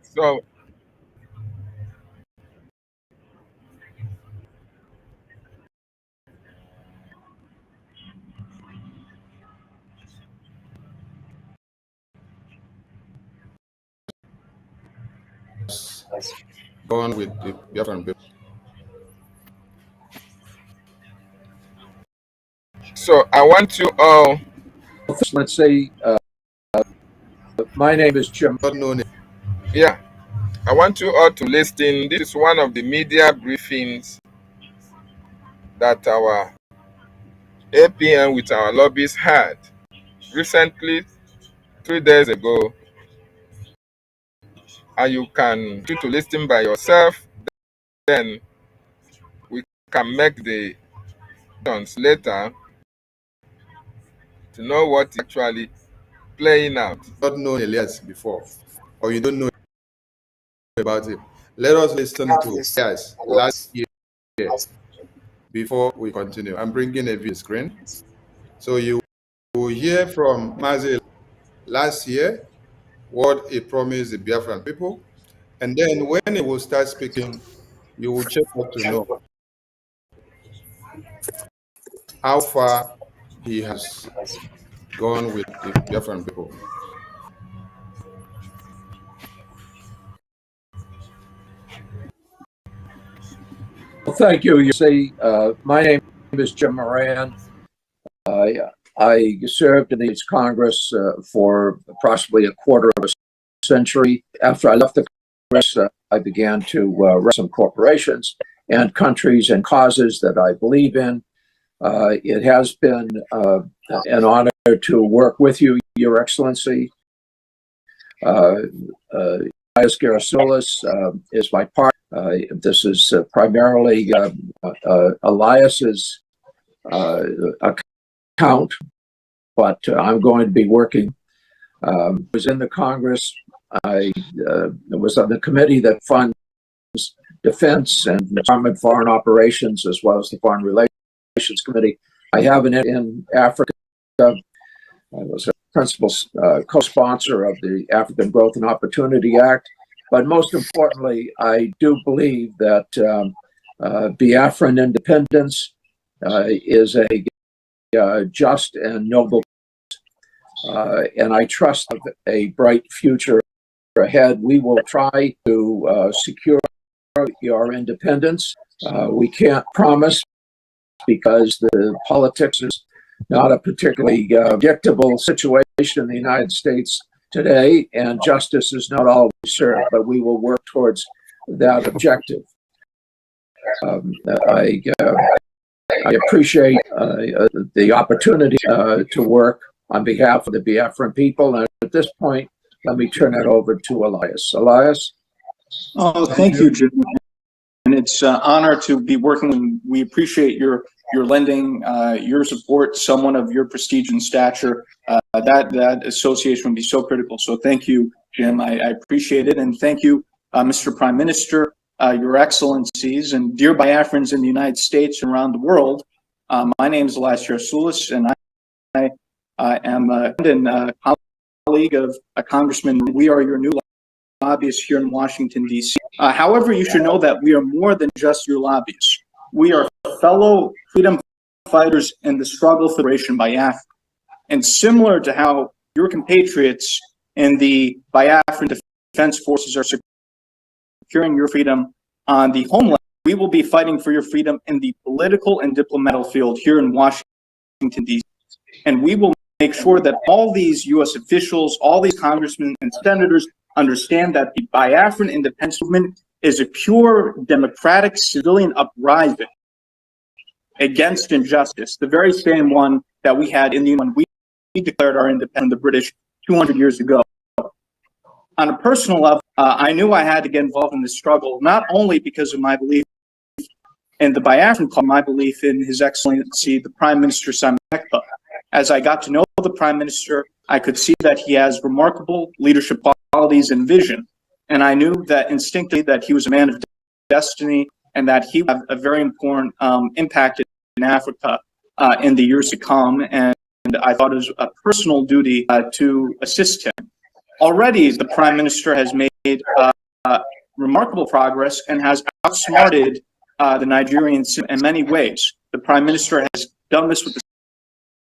So gone with the Biafran people. So I want you all. Let's say, my name is Jim. Not known. Yeah, I want you all to listen. This is one of the media briefings that our APM with our lobbyists had recently, 3 days ago, and you can choose to listen by yourself. Then we can make the decisions later to know what is actually playing out. Not known Elias before, or you don't know about him. Let us listen to Elias last year before we continue. I'm bringing a view screen, so you will hear from Mazi last year what he promised the Biafran people, and then when he will start speaking, you will check out to know how far he has gone with the Biafran people. Well, thank you. You say, my name is Jim Moran. I served in the Congress for approximately a quarter of a century. After I left the Congress, I began to run some corporations and countries and causes that I believe in. It has been an honor to work with you, Your Excellency. Elias Garasulis is my partner. This is primarily Elias's account, but I'm going to be working. I was in the Congress. I was on the committee that funds defense and Department of Foreign Operations, as well as the Foreign Relations Committee. I have in Africa. I was a principal co-sponsor of the African Growth and Opportunity Act. But most importantly, I do believe that Biafran independence is a just and noble, and I trust a bright future ahead. We will try to secure your independence. We can't promise because the politics is not a particularly predictable situation in the United States today, and justice is not always served, but we will work towards that objective. I appreciate the opportunity to work on behalf of the Biafran people, and at this point, let me turn it over to Elias. Elias? Oh, thank you, Jim. And it's an honor to be working. We appreciate your lending, your support, someone of your prestige and stature. That association would be so critical. So thank you, Jim. I appreciate it. And thank you, Mr. Prime Minister, Your Excellencies, and dear Biafrans in the United States and around the world. My name is Elias Yarsulis, and I am a colleague of a congressman. We are your new lobbyists here in Washington, D.C. However, you should know that we are more than just your lobbyists. We are fellow freedom fighters in the struggle for liberation Biafra. And similar to how your compatriots in the Biafran Defense Forces are securing your freedom on the homeland, we will be fighting for your freedom in the political and diplomatic field here in Washington, D.C. And we will make sure that all these U.S. officials, all these congressmen and senators understand that the Biafran independence movement is a pure democratic civilian uprising against injustice, the very same one that we had in the when we declared our independence from the British 200 years ago. On a personal level, I knew I had to get involved in this struggle, not only because of my belief in the Biafran cause, my belief in His Excellency, the Prime Minister Simon Ekpa. As I got to know the Prime Minister, I could see that he has remarkable leadership qualities and vision. And I knew that instinctively that he was a man of destiny and that he would have a very important impact in Africa in the years to come. And I thought it was a personal duty to assist him. Already, the Prime Minister has made remarkable progress and has outsmarted the Nigerians in many ways. The Prime Minister has done this with the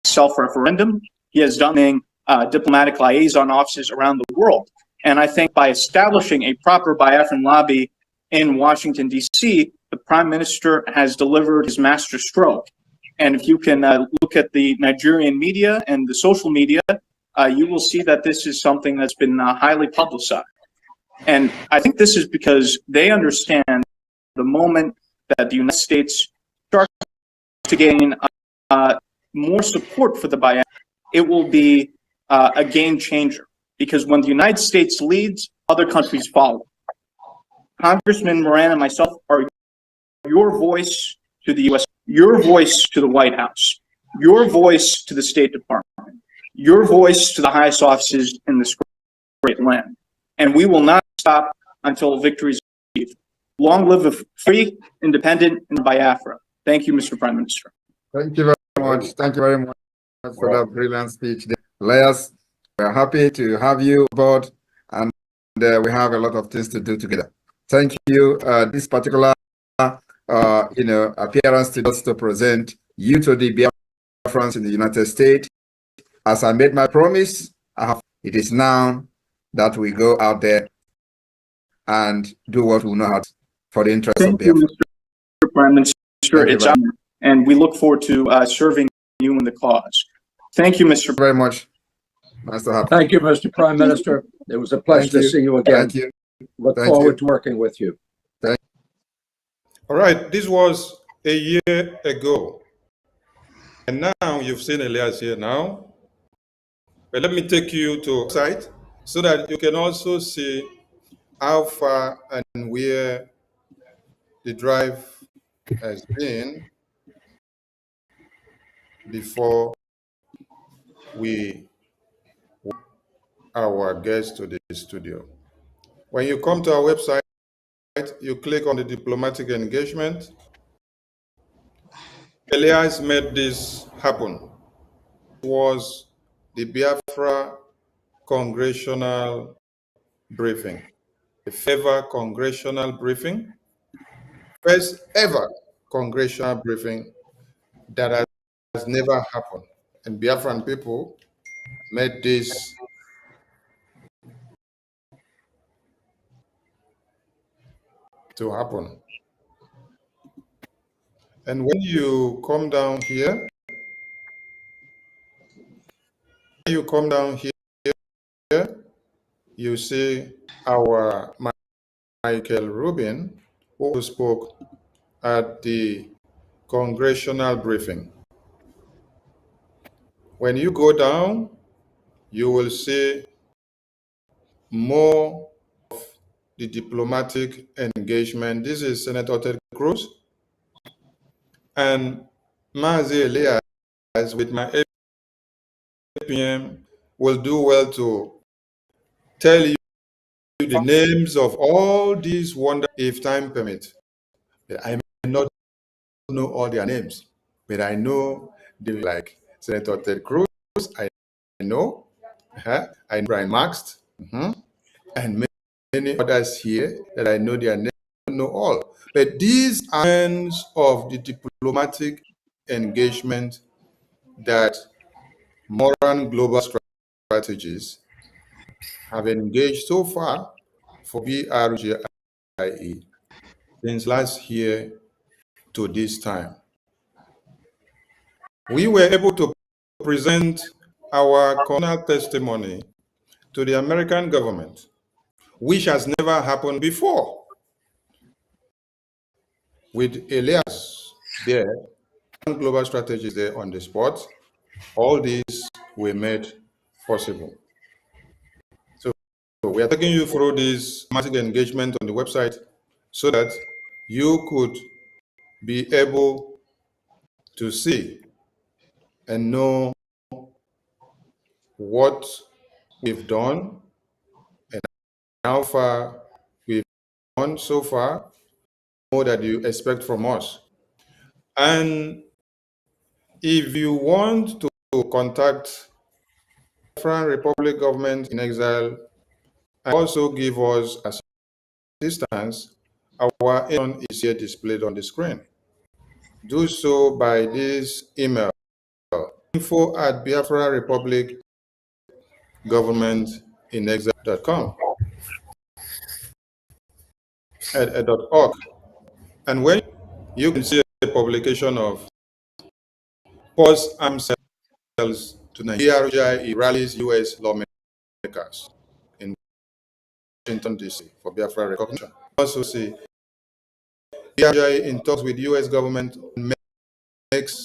self-referendum. He has done diplomatic liaison offices around the world. And I think by establishing a proper Biafran lobby in Washington, D.C., the Prime Minister has delivered his master stroke. And if you can look at the Nigerian media and the social media, you will see that this is something that's been highly publicized. And I think this is because they understand the moment that the United States starts to gain more support for the Biafran, it will be a game changer. Because when the United States leads, other countries follow. Congressman Moran and myself are your voice to the U.S., your voice to the White House, your voice to the State Department, your voice to the highest offices in this great land. And we will not stop until victory is achieved. Long live a free, independent, and Biafra. Thank you, Mr. Prime Minister. Thank you very much. Thank you very much for that brilliant speech. Elias, we're happy to have you aboard, and we have a lot of things to do together. Thank you. This particular appearance to present you to the Biafrans in the United States. As I made my promise, it is now that we go out there and do what we know how to for the interest of Biafra. Thank you, Mr. Prime Minister. It's honor, and we look forward to serving you in the cause. Thank you, Mr. Very much. Nice to have you. Thank you, Mr. Prime Minister. It was a pleasure to see you again. Thank you. Look forward to working with you. All right, this was a year ago. And now you've seen Elias here now. But let me take you to the site so that you can also see how far and where the drive has been before we our guests to the studio. When you come to our website, you click on the diplomatic engagement. Elias made this happen. It was the Biafra congressional briefing, the ever congressional briefing, first ever congressional briefing that has never happened. And Biafran people made this to happen. And when you come down here, you see our Michael Rubin, who spoke at the congressional briefing. When you go down, you will see more of the diplomatic engagement. This is Senator Ted Cruz and Mazi Elias with my APM will do well to tell you the names of all these wonderful, if time permits. I may not know all their names, but I know they like Senator Ted Cruz. I know, I know Brian Maxt, and many others here that I know their names. I don't know all, but these are ends of the diplomatic engagement that modern global strategies have engaged so far for BRGIE since last year to this time. We were able to present our coroner testimony to the American government, which has never happened before. With Elias there, global strategies there on the spot, all these were made possible. So we are taking you through this diplomatic engagement on the website so that you could be able to see and know what we've done and how far we've gone so far, more that you expect from us. And if you want to contact Biafran Republic government in exile and also give us assistance, our email is here displayed on the screen. Do so by this email, info@biafrarepublicgovernmentinexile.com .org. And when you can see a publication of Pause Arms Sales to Nigeria rallies U.S. lawmakers in Washington, D.C. for Biafra recognition. Also see BRGI in talks with U.S. government makes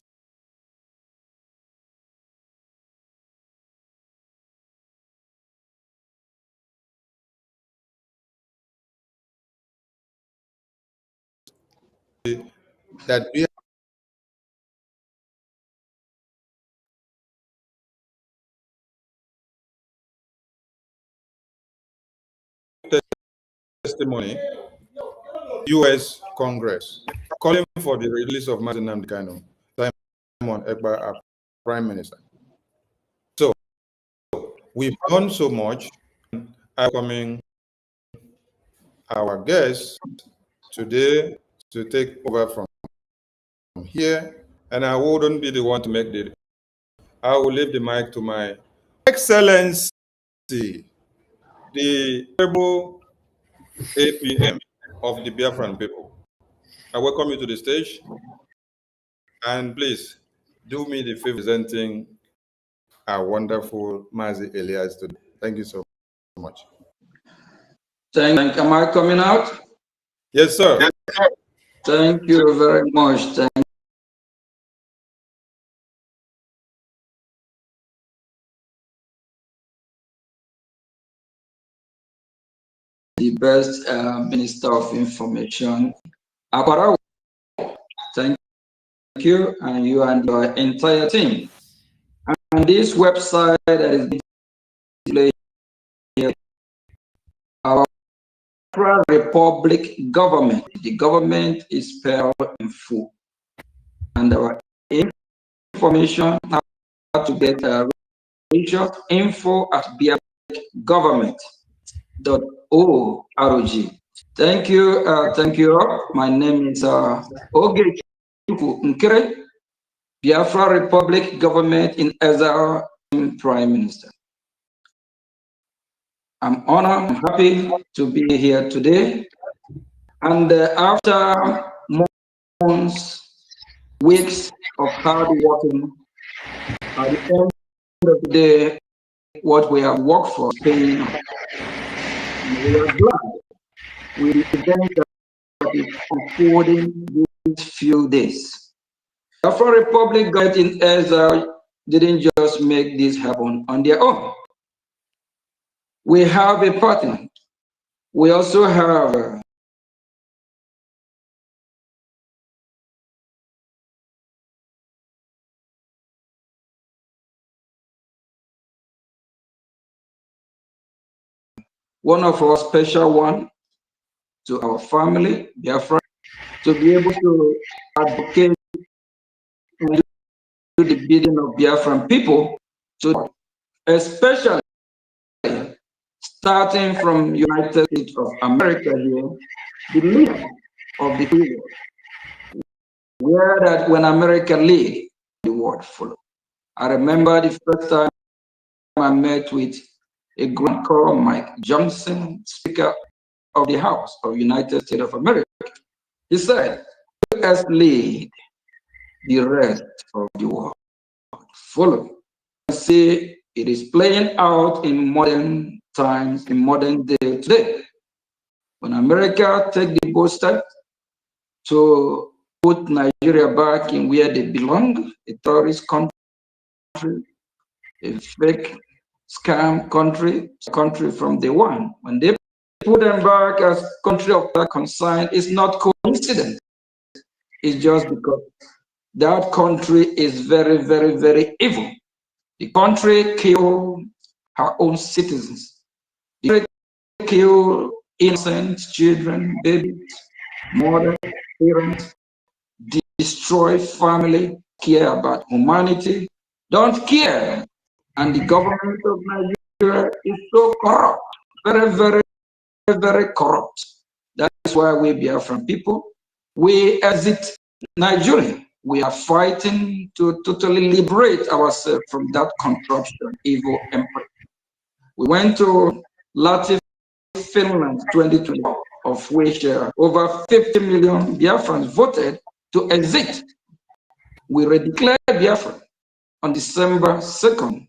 that testimony, U.S. Congress, calling for the release of Mazi Nnamdi Kanu, Simon Ekpa, our Prime Minister. So we've done so much. Welcoming our guests today to take over from here, and I wouldn't be the one to make the. I will leave the mic to my Excellency, the Honorable APM of the Biafran people. I welcome you to the stage, and please do me the favor presenting our wonderful Mazi Elias today. Thank you so much. Am I coming out? Yes, sir. Yes, sir. Thank you very much. Thank the best Minister of Information, Akbarawo. Thank you, and you and your entire team. And this website that is displayed here, our Republic government. The government is spelled in full, and our information how to get a info@biafragovernment.org. Thank you, thank you. My name is Oge Nkere, Biafra Republic Government in Exile, Prime Minister. I'm honored and happy to be here today. And after months, weeks of hard working, at the end of the day, what we have worked for is paying off. We are glad with the event that is unfolding these few days. Biafra Republic government in Exile didn't just make this happen on their own. we have a partner. We also have one of our special one to our family, Biafra, to be able to advocate and do the bidding of Biafran people, to especially starting from United States of America here, the leader of the free world, where that when America lead, the world follow. I remember the first time I met with a group called Mike Johnson, Speaker of the House of United States of America. He said, "US lead, the rest of the world follow." See, it is playing out in modern times, in modern day today. When America take the bold step to put Nigeria back in where they belong, a terrorist country, a fake scam country from day one. When they put them back as country of that concern, it's not coincidence. It's just because that country is very, very, very evil. The country killed her own citizens. The country killed innocent children, babies, mothers, parents, destroy family, care about humanity, don't care. And the government of Nigeria is so corrupt, very, very, very corrupt. That's why we Biafran people, we exit Nigeria. We are fighting to totally liberate ourselves from that corruption, evil empire. We went to Latvia, Finland, 2020, of which over 50 million Biafrans voted to exit. We redeclared Biafra on December 2nd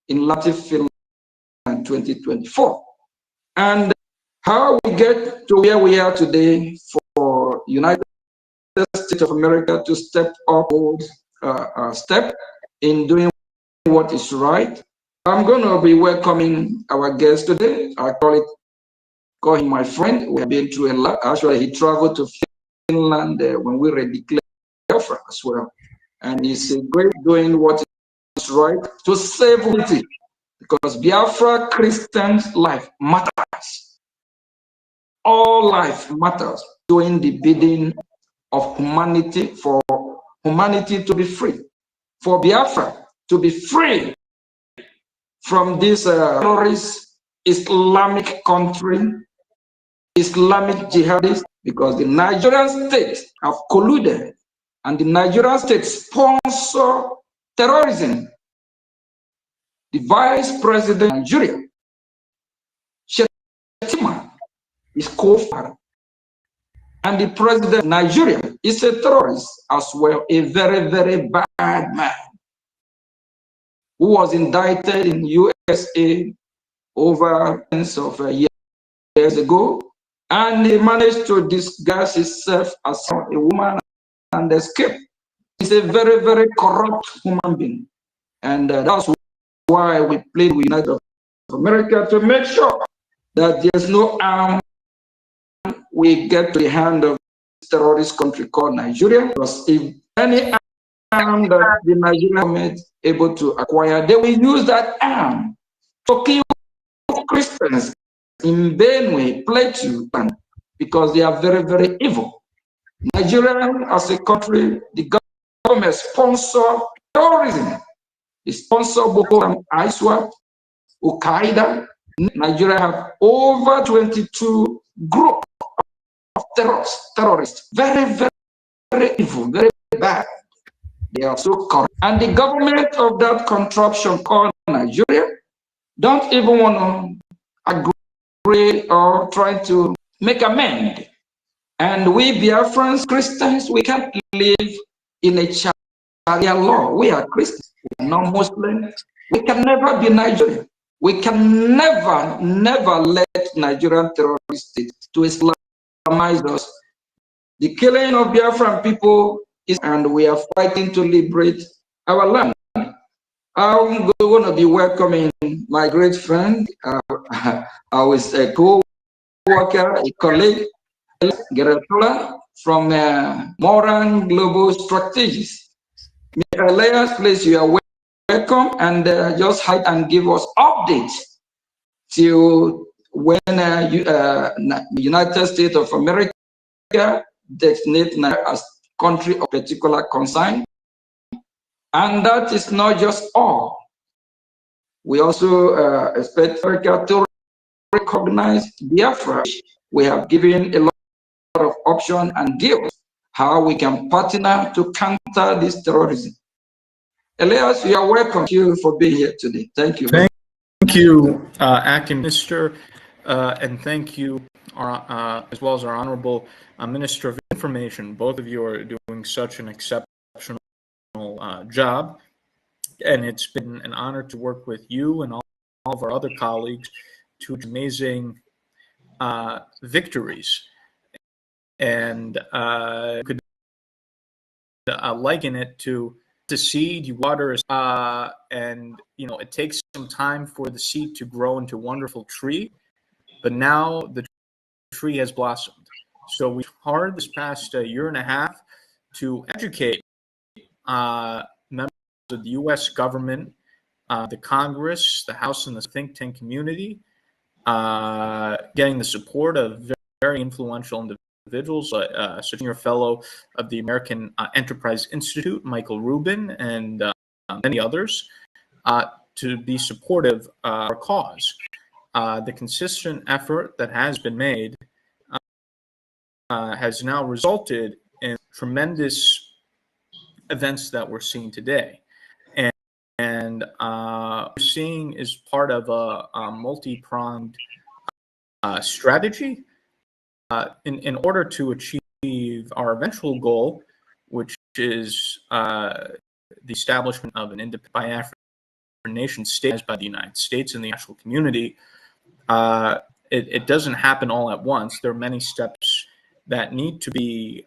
in Latvia, Finland, 2024. And how we get to where we are today for United States of America to step up step in doing what is right. I'm going to be welcoming our guest today. I call him my friend. We have been through a lot. Actually, he traveled to Finland when we redeclared Biafra as well. And he's great doing what is right to save humanity, because Biafra Christians' life matters. All life matters, doing the bidding of humanity, for humanity to be free, for Biafra to be free from this terrorist Islamic country, Islamic jihadists, because the Nigerian state have colluded and the Nigerian state sponsor terrorism. The vice president of Nigeria, Shetima, is co-founder. And the president of Nigeria is a terrorist as well, a very, very bad man who was indicted in USA over tens of years ago, and he managed to disguise himself as a woman and escape. He's a very, very corrupt human being, and that's why we played with United States of America to make sure that there's no harm we get to the hand of this terrorist country called Nigeria. Because if any arm that the Nigerian government is able to acquire, they will use that arm to kill Christians in Benue, Plateau, because they are very, very evil. Nigeria as a country, the government sponsor terrorism. They sponsor Boko Haram, ISWAP, Al-Qaeda. Nigeria have over 22 groups of terrorists. Very, very, very evil, very bad. They are so corrupt. And the government of that contraption called Nigeria don't even want to agree or try to make amend. And we Biafrans, Christians, we can't live in a Sharia law. We are Christians, we are not Muslims. We can never be Nigerian. We can never, never let Nigerian terrorists to Islamize us. The killing of Biafran people is, and we are fighting to liberate our land. I'm going to be welcoming my great friend, our co-worker, a colleague, Geratola from Moran Global Strategies. Mr. Elias, please, you are welcome, and just hide and give us updates till when the United States of America designate Nigeria as country of particular concern. And that is not just all. We also expect America to recognize Biafra. We have given a lot of options and deals how we can partner to counter this terrorism. Elias, you are welcome. Thank you for being here today. Thank you. Thank you, Acting Minister, and thank you, as well as our Honorable Minister of Information. Both of you are doing such an exceptional job, and it's been an honor to work with you and all of our other colleagues to amazing victories. And could liken it to the seed you water, and it takes some time for the seed to grow into a wonderful tree, but now the tree has blossomed. So we hard this past year and a half to educate members of the U.S. government, the Congress, the House, and the think tank community, getting the support of very influential individuals, a senior fellow of the American Enterprise Institute, Michael Rubin, and many others, to be supportive of our cause. The consistent effort that has been made has now resulted in tremendous events that we're seeing today. And we're seeing is part of a multi-pronged strategy in order to achieve our eventual goal, which is the establishment of an independent Biafran nation state by the United States and the national community. It doesn't happen all at once. There are many steps that need to be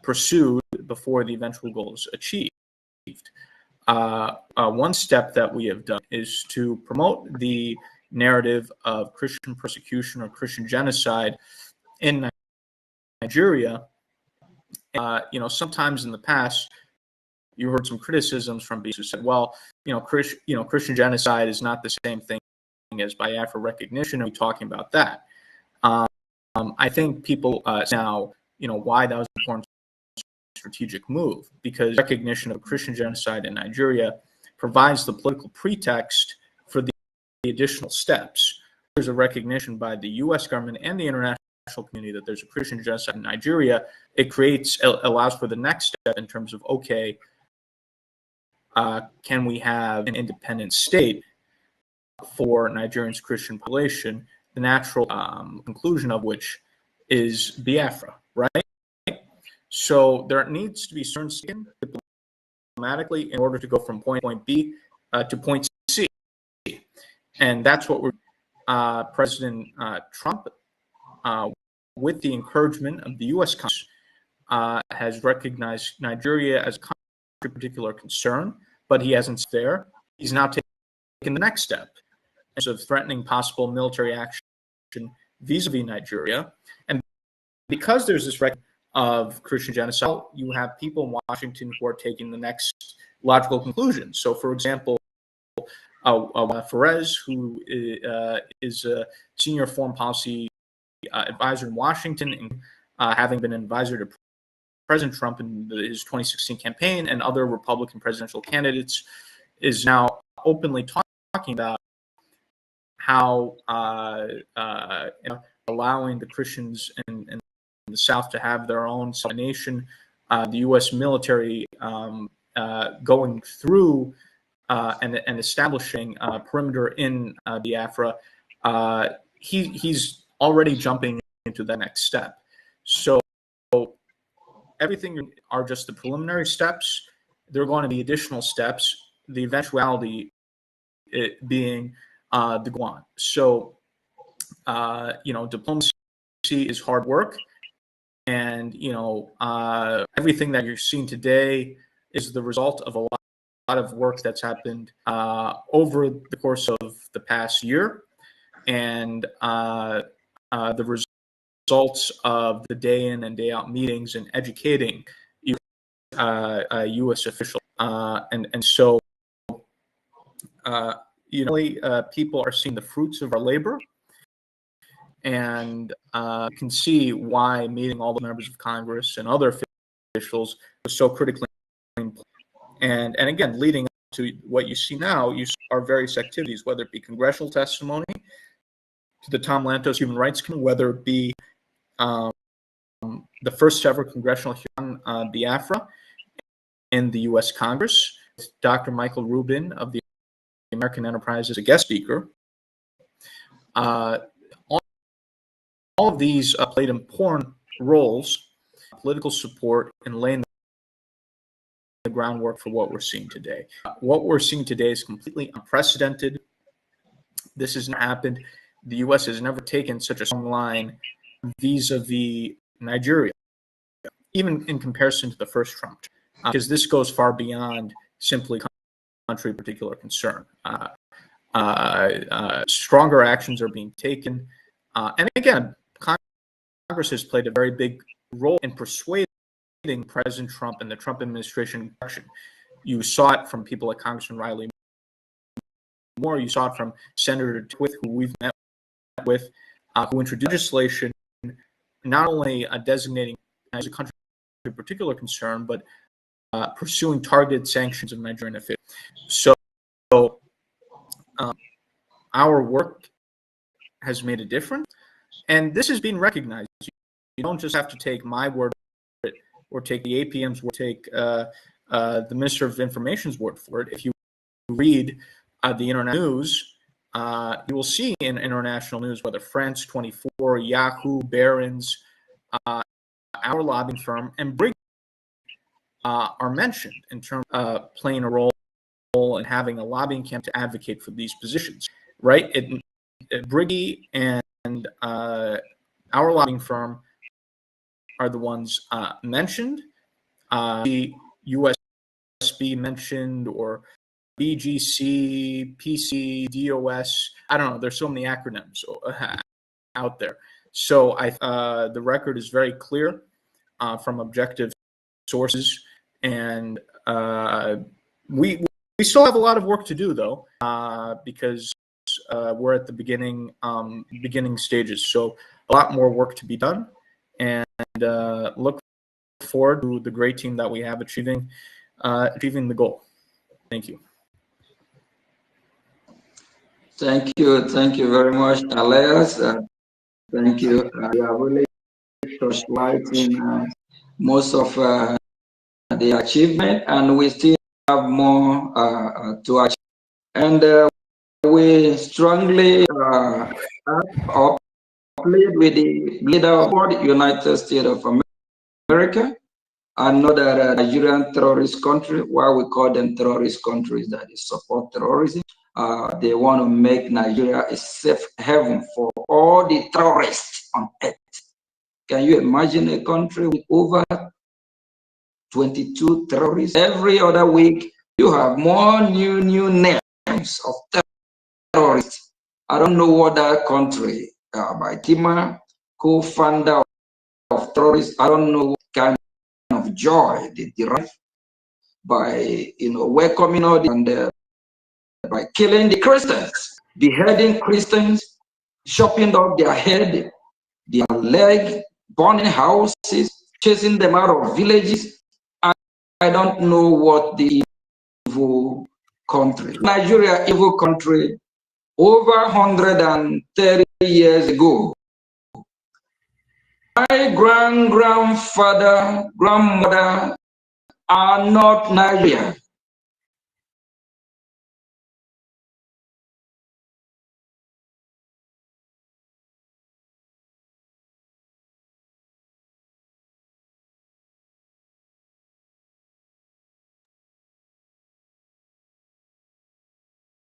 pursued before the eventual goal is achieved. One step that we have done is to promote the narrative of Christian persecution or Christian genocide in Nigeria. Sometimes in the past, you heard some criticisms from people who said, "Well, Christian genocide is not the same thing as Biafra recognition. Are we talking about that?" I think people now, why that was an important strategic move, because recognition of Christian genocide in Nigeria provides the political pretext for the additional steps. There's a recognition by the U.S. government and the international community that there's a Christian genocide in Nigeria. It allows for the next step in terms of, okay, can we have an independent state for Nigerians' Christian population, the natural conclusion of which is Biafra, right? So there needs to be certain skin diplomatically in order to go from point B to point C. And that's what President Trump, with the encouragement of the U.S. Congress, has recognized Nigeria as a country of particular concern, but he hasn't there. He's now taking the next step of threatening possible military action vis-a-vis Nigeria. And because there's this record of Christian genocide, you have people in Washington who are taking the next logical conclusion. So, for example, Perez, who is a senior foreign policy advisor in Washington, and having been an advisor to President Trump in his 2016 campaign and other Republican presidential candidates, is now openly talking about how allowing the Christians in the South to have their own nation, the U.S. military going through and establishing a perimeter in Biafra, he's already jumping into the next step. So everything are just the preliminary steps. There are going to be additional steps, the eventuality being the Guan. So, diplomacy is hard work. And, everything that you're seeing today is the result of a lot of work that's happened over the course of the past year, and the results of the day in and day out meetings and educating U.S. officials. And so, people are seeing the fruits of our labor, and can see why meeting all the members of Congress and other officials was so critically important. And again, leading up to what you see now, you are various activities, whether it be congressional testimony to the Tom Lantos Human Rights Committee, whether it be the first ever congressional hearing on Biafra in the U.S. Congress, Dr. Michael Rubin of the American Enterprise as a guest speaker. All of these played important roles, political support, in laying the groundwork for what we're seeing today. What we're seeing today is completely unprecedented. This has not happened. The U.S. has never taken such a strong line vis-a-vis Nigeria, even in comparison to the first Trump, because this goes far beyond simply country particular concern. Stronger actions are being taken. And again, Congress has played a very big role in persuading President Trump and the Trump administration. You saw it from people like Congressman Riley Moore. You saw it from Senator Twith, who we've met with, who introduced legislation not only designating as a country of particular concern, but pursuing targeted sanctions of Nigerian officials. So our work has made a difference, and this is being recognized. You don't just have to take my word for it, or take the APM's word, take the Minister of Information's word for it. If you read the internet news, you will see in international news, whether France 24, Yahoo, Barron's, our lobbying firm, and Brgie are mentioned in terms of playing a role in having a lobbying camp to advocate for these positions, right? Brgie and our lobbying firm are the ones mentioned. The USB mentioned, or BGC, PC, DOS. I don't know. There's so many acronyms out there. So the record is very clear from objective sources, and we still have a lot of work to do, though, because we're at the beginning stages. So a lot more work to be done, and look forward to the great team that we have achieving the goal. Thank you. Thank you very much, Elias. Thank you. You have really touched light in most of the achievement, and we still have more to achieve. And we strongly plead with the leader of the United States of America. I know that Nigerian terrorist country, why we call them terrorist countries, that is support terrorism. They want to make Nigeria a safe haven for all the terrorists on earth. Can you imagine a country with over 22 terrorists? Every other week, you have more new names of terrorists. I don't know what that country, by Tima, co-founder of terrorists, I don't know what kind of joy they derive by welcoming all the, and by killing the Christians, beheading Christians, chopping off their head, their leg, burning houses, chasing them out of villages. I don't know what the evil country, Nigeria, evil country, over 130 years ago. My grandfather, grandmother are not Nigerian.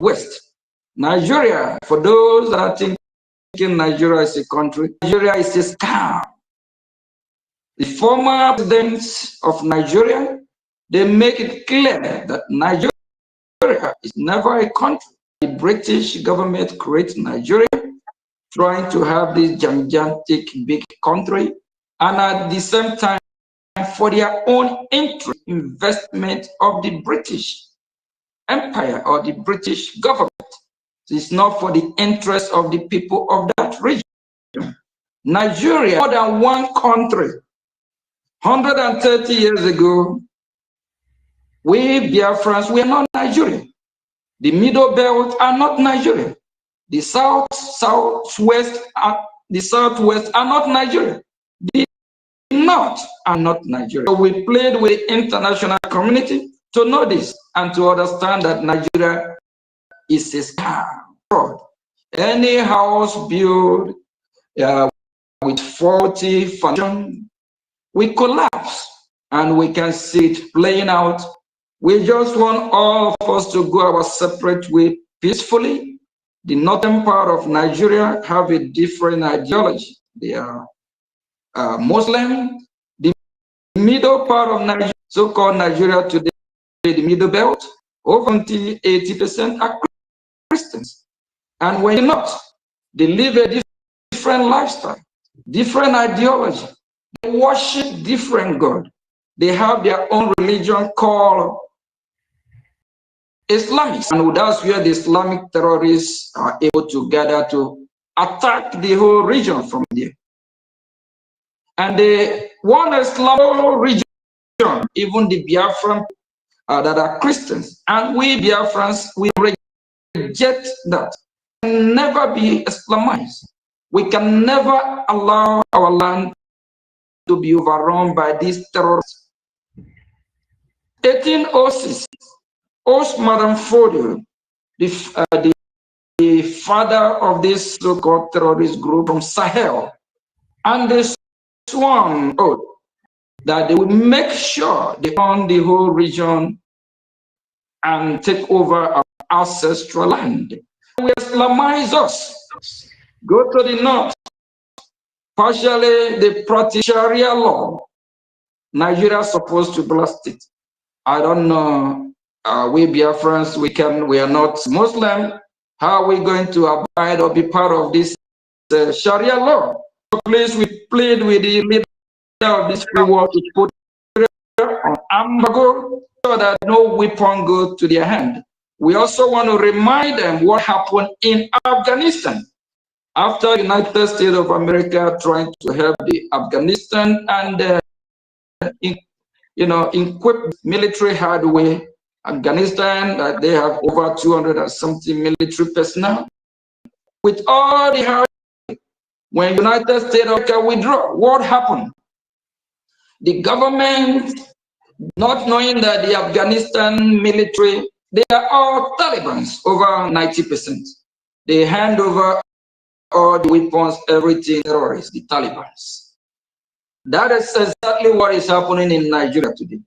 West. Nigeria, for those that are thinking Nigeria is a country, Nigeria is a scam. The former presidents of Nigeria, they make it clear that Nigeria is never a country. The British government created Nigeria, trying to have this gigantic big country, and at the same time, for their own interest, investment of the British Empire or the British government. It's not for the interest of the people of that region. Nigeria, more than one country. 130 years ago, we Biafrans, we are not Nigerian. The Middle Belt are not Nigerian. The Southwest are not Nigerian. The North are not Nigerian. So we played with the international community to know this and to understand that Nigeria is a scam. Any house built with faulty foundation, we collapse, and we can see it playing out. We just want all of us to go our separate way peacefully. The northern part of Nigeria have a different ideology. They are Muslim. The middle part of Nigeria, so-called Nigeria today, the Middle Belt, over 80% are Christians. And when you're not, they live a different lifestyle, different ideology. They worship different God. They have their own religion called Islamic, and that's where the Islamic terrorists are able to gather to attack the whole region from there. And they want Islamic region, even the Biafran that are Christians, and we Biafrans, we reject that. We can never be Islamized. We can never allow our land to be overrun by these terrorists. 1806, Madam Fodio, the father of this so-called terrorist group from Sahel, and they sworn oath that they will make sure they own the whole region and take over our ancestral land. We Islamize us. Go to the north. Partially, they practice Sharia law. Nigeria is supposed to blast it. I don't know. We Biafrans, we are not Muslim. How are we going to abide or be part of this Sharia law? So please, we plead with the leader of this free world to put on embargo so that no weapon go to their hand. We also want to remind them what happened in Afghanistan after the United States of America trying to help the Afghanistan and equip military hardware. Afghanistan, they have over 200 and something military personnel. With all the hardware, when United States of America withdraw, what happened? The government, not knowing that the Afghanistan military, they are all Talibans, over 90%. They hand over all the weapons, everything, terrorists, the Talibans. That is exactly what is happening in Nigeria today.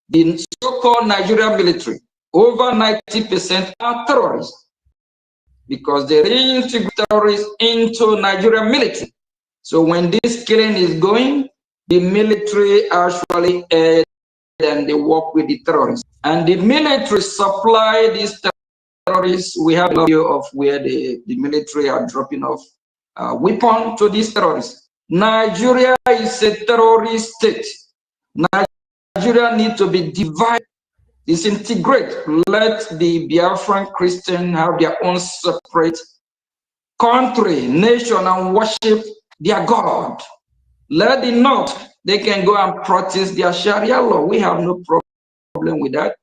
The so-called Nigerian military, over 90% are terrorists because they reintegrate terrorists into Nigerian military. So when this killing is going, the military actually aid and they work with the terrorists. And the military supply these terrorists. We have a video of where the military are dropping off weapons to these terrorists. Nigeria is a terrorist state. Nigeria needs to be divided, disintegrate. Let the Biafran Christians have their own separate country, nation, and worship their God. Let the North, they can go and practice their Sharia law. We have no problem with that.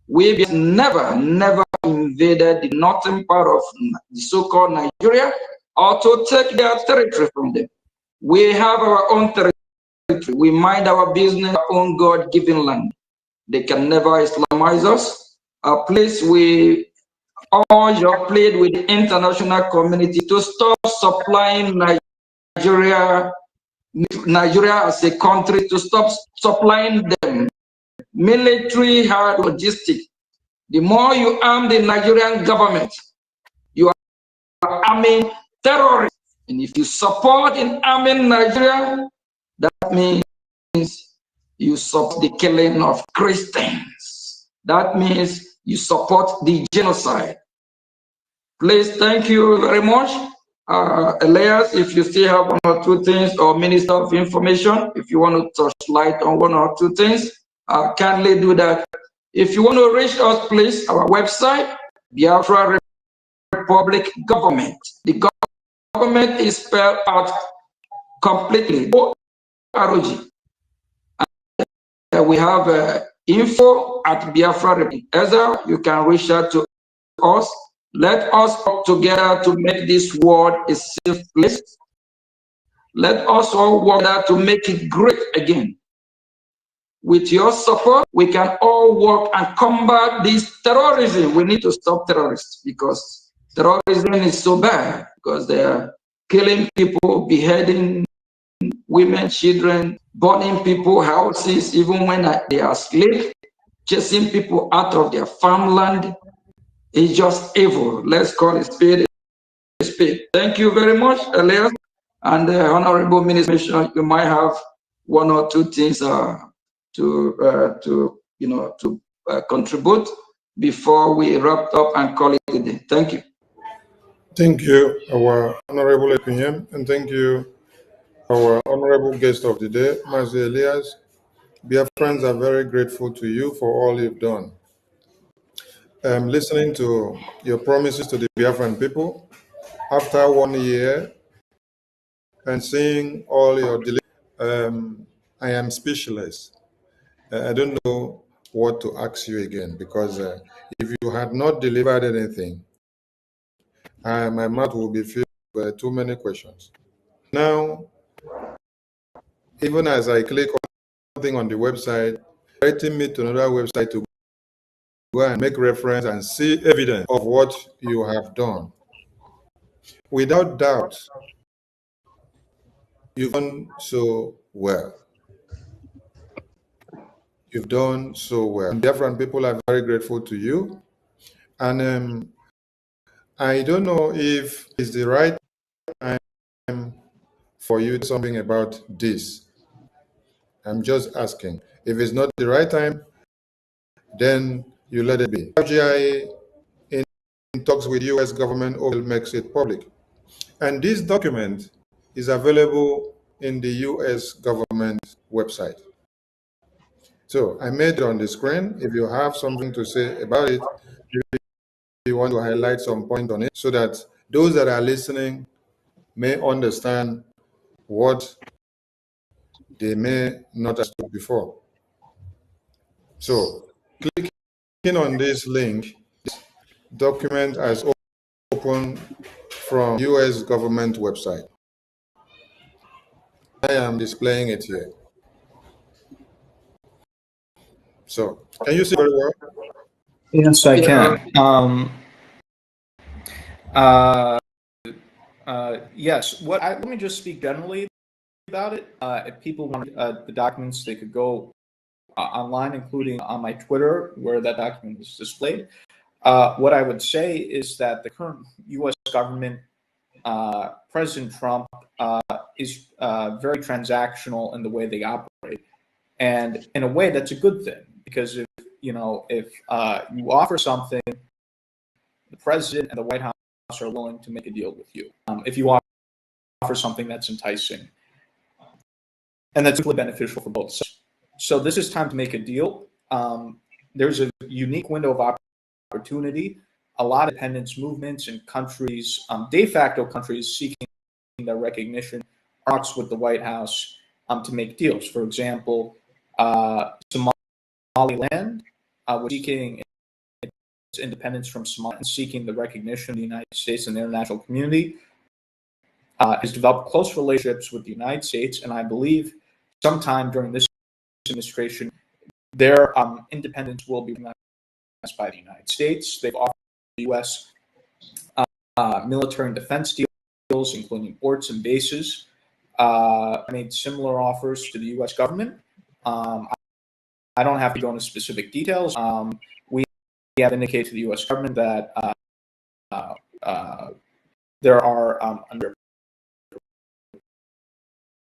We never invaded the northern part of the so-called Nigeria or to take their territory from them. We have our own territory. We mind our business, our own God-given land. They can never Islamize us. Please, we all your plead with the international community to stop supplying Nigeria as a country, to stop supplying them military hard logistics. The more you arm the Nigerian government, you are arming terrorists. And if you support in arming Nigeria, that means you support the killing of Christians. That means you support the genocide. Please, thank you very much. Elias, if you still have one or two things, or Minister of Information, if you want to touch light on one or two things, kindly do that. If you want to reach us, please, our website, Biafra Republic Government. The government is spelled out completely, O-R-O-G. We have info at Biafra Republic. Either you can reach out to us. Let us work together to make this world a safe place. Let us all work together to make it great again. With your support, we can all work and combat this terrorism. We need to stop terrorists, because terrorism is so bad, because they are killing people, beheading women, children, burning people houses, even when they are asleep, chasing people out of their farmland. It's just evil. Let's call it spade a spade. Thank you very much, Elias. And Honorable Minister, you might have one or two things to contribute before we wrap up and call it a day. Thank you. Thank you, our Honorable opinion, and thank you, our honorable guest of the day, Master Elias. Biafrans are very grateful to you for all you've done. Listening to your promises to the Biafran people, after 1 year, and seeing all your delivery, I am speechless. I don't know what to ask you again, because if you had not delivered anything, my mouth will be filled with too many questions. Now, even as I click on something on the website, directing me to another website to go and make reference and see evidence of what you have done. Without doubt, you've done so well. You've done so well. Different people are very grateful to you. And I don't know if it's the right time for you to do something about this. I'm just asking. If it's not the right time, then you let it be. GIA in talks with U.S. government will makes it public. And this document is available in the U.S. government website. So I made it on the screen. If you have something to say about it, if you want to highlight some point on it, so that those that are listening may understand what they may not have understood before. So clicking on this link, this document has opened from U.S. government website. I am displaying it here. So, can you see very well? Yes, I can. Yes. Let me just speak generally about it. If people want the documents, they could go online, including on my Twitter, where that document is displayed. What I would say is that the current U.S. government, President Trump, is very transactional in the way they operate, and in a way that's a good thing, because if you offer something, the president and the White House are willing to make a deal with you. If you offer something that's enticing, and that's really beneficial for both sides. So this is time to make a deal. There's a unique window of opportunity. A lot of independence movements and countries, de facto countries, seeking their recognition, talks with the White House to make deals. For example, Somaliland was seeking its independence from Somalia and seeking the recognition of the United States and the international community. Has developed close relationships with the United States, and I believe sometime during this administration, their independence will be recognized by the United States. They've offered the U.S. Military and defense deals, including ports and bases. Made similar offers to the U.S. government. I don't have to go into specific details. We have indicated to the U.S. government that there are under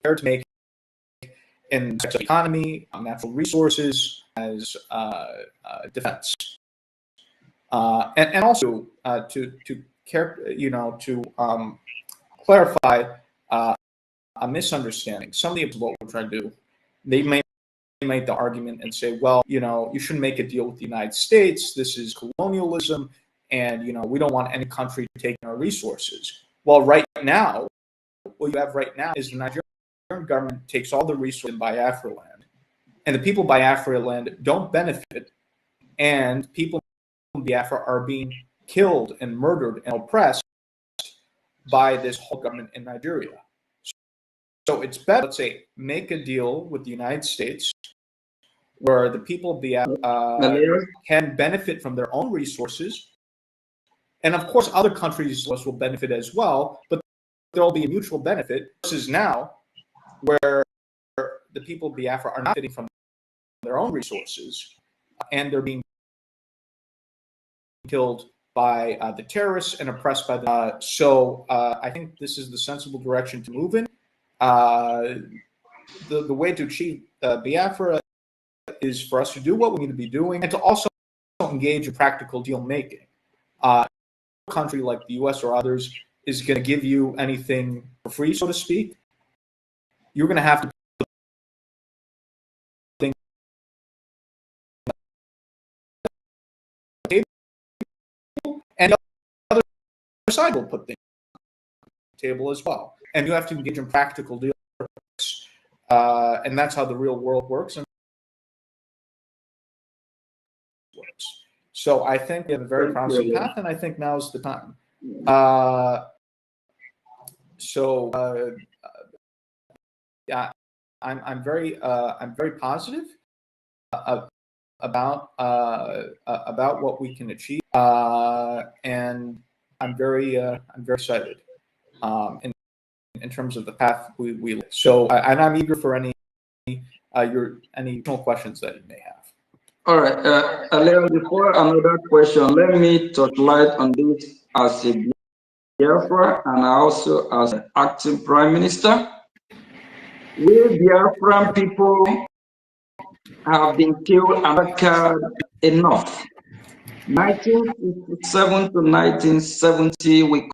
to make in the economy, natural resources, as defense. And also clarify a misunderstanding. Some of what we're trying to do, they may make the argument and say, well, you shouldn't make a deal with the United States. This is colonialism, and we don't want any country taking our resources. Well, right now, what you have right now is the Nigerian government takes all the resources in Biafra land, and the people of Biafra land don't benefit, and people in Biafra are being killed and murdered and oppressed by this whole government in Nigeria. So it's better, let's say, make a deal with the United States where the people of Biafra can benefit from their own resources. And of course, other countries will benefit as well, but there will be a mutual benefit versus now where the people of Biafra are not benefiting from their own resources and they're being killed by the terrorists and oppressed by the. So I think this is the sensible direction to move in. The way to achieve Biafra is for us to do what we need to be doing and to also engage in practical deal making. A country like the US or others is going to give you anything for free, so to speak. You're going to have to think and the other side will put things on the table as well. And you have to engage in practical deals. And that's how the real world works. So I think we have a very promising path, and I think now is the time. Yeah, I'm very positive about what we can achieve, and I'm very excited in terms of the path we. So and I'm eager for any additional questions that you may have. All right, Leon, before another question, let me touch light on this as a Biafra and also as an acting prime minister. We Biafran people have been killed and murdered enough. 1957 to 1970, we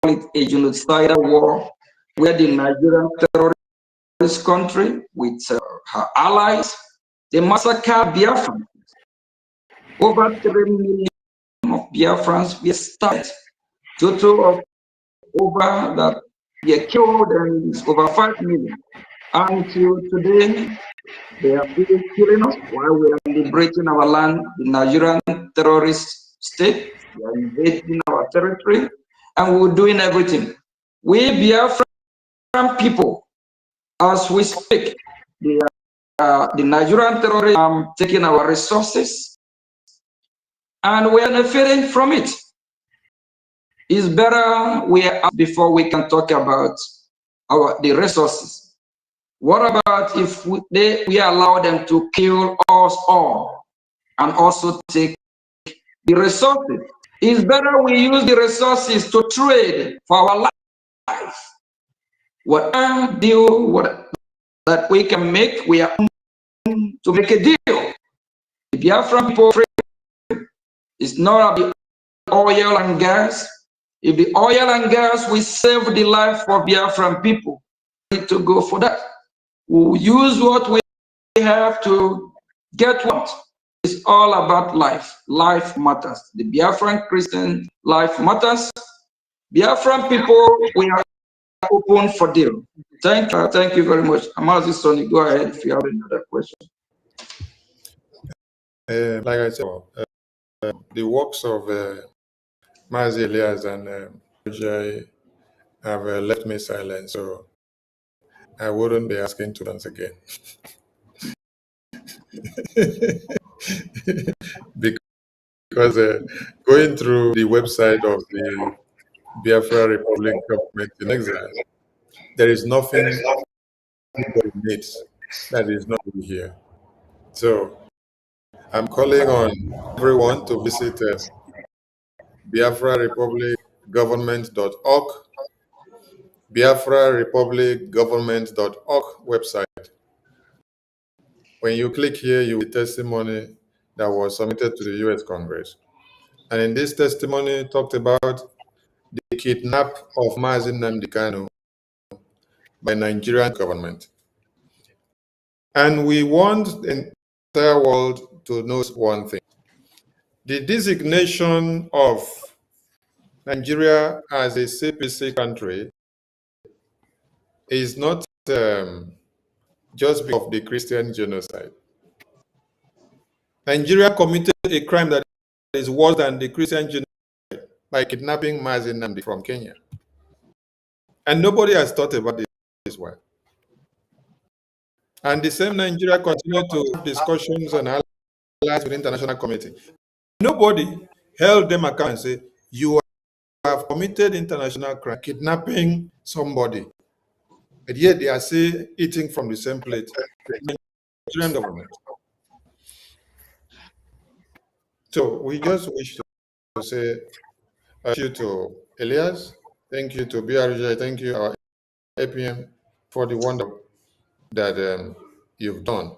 it a genocidal war where the Nigerian terrorist country with her allies, they massacred Biafrans. Over 3 million of Biafrans were started. Total of over that were killed and it's over 5 million. Until today, they are still killing us while we are liberating our land. The Nigerian terrorist state, they are invading our territory, and we're doing everything. We Biafran people, as we speak, the Nigerian terrorists are taking our resources, and we are benefiting from it. It's better we are before we can talk about the resources. What about if we allow them to kill us all and also take the resources? It's better we use the resources to trade for our life. Whatever deal that we can make, we are to make a deal. The Biafran people is not about oil and gas. If the oil and gas will save the life for Biafran people, we need to go for that. We'll use what we have to get what. It's all about life. Life matters. The Biafran Christian life matters. Biafran people, we are open for deal. Thank you very much. Amazi Sonny, go ahead if you have another question. Like I said, the works of Mazi Elias and Brgie have left me silent, so I wouldn't be asking to dance again. Because going through the website of the Biafra Republic government in exile, there is nothing anybody needs that is not here. So I'm calling on everyone to visit Biafra Republic government.org BiafraRepublicGovernment.org website. When you click here, you will see testimony that was submitted to the U.S. Congress. And in this testimony, talked about the kidnap of Mazi Nnamdi Kanu by Nigerian government. And we want the entire world to know one thing. The designation of Nigeria as a CPC country is not just because of the Christian genocide. Nigeria committed a crime that is worse than the Christian genocide by kidnapping Mazi Nnamdi from Kenya. And nobody has thought about this one. And the same Nigeria continued to have discussions and allies with the international community. Nobody held them accountable and said, you have committed international crime, kidnapping somebody. And yet they are still eating from the same plate. The Nigerian government. So we just wish to say thank you to Elias, thank you to Brgie, thank you our APM for the wonder that you've done.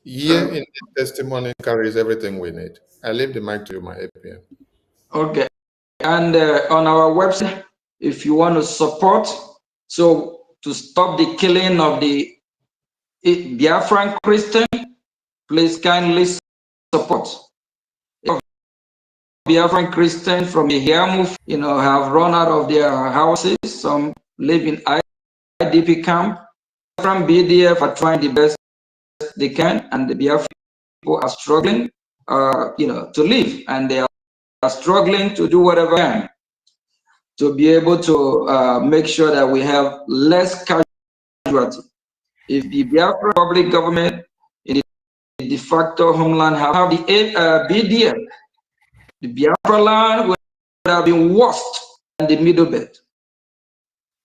Here in the testimony carries everything we need. I leave the mic to you, my APM. Okay. And on our website, if you want to support, so to stop the killing of the Biafran Christian, please kindly support. Biafran Christians from the Hiamu, have run out of their houses. Some live in IDP camp. From BDF are trying the best they can, and the Biafran people are struggling, to live, and they are struggling to do whatever they can to be able to make sure that we have less casualty. If the Biafran public government in the de facto homeland have the BDF, the Biafra land would have been worse than the Middle Belt.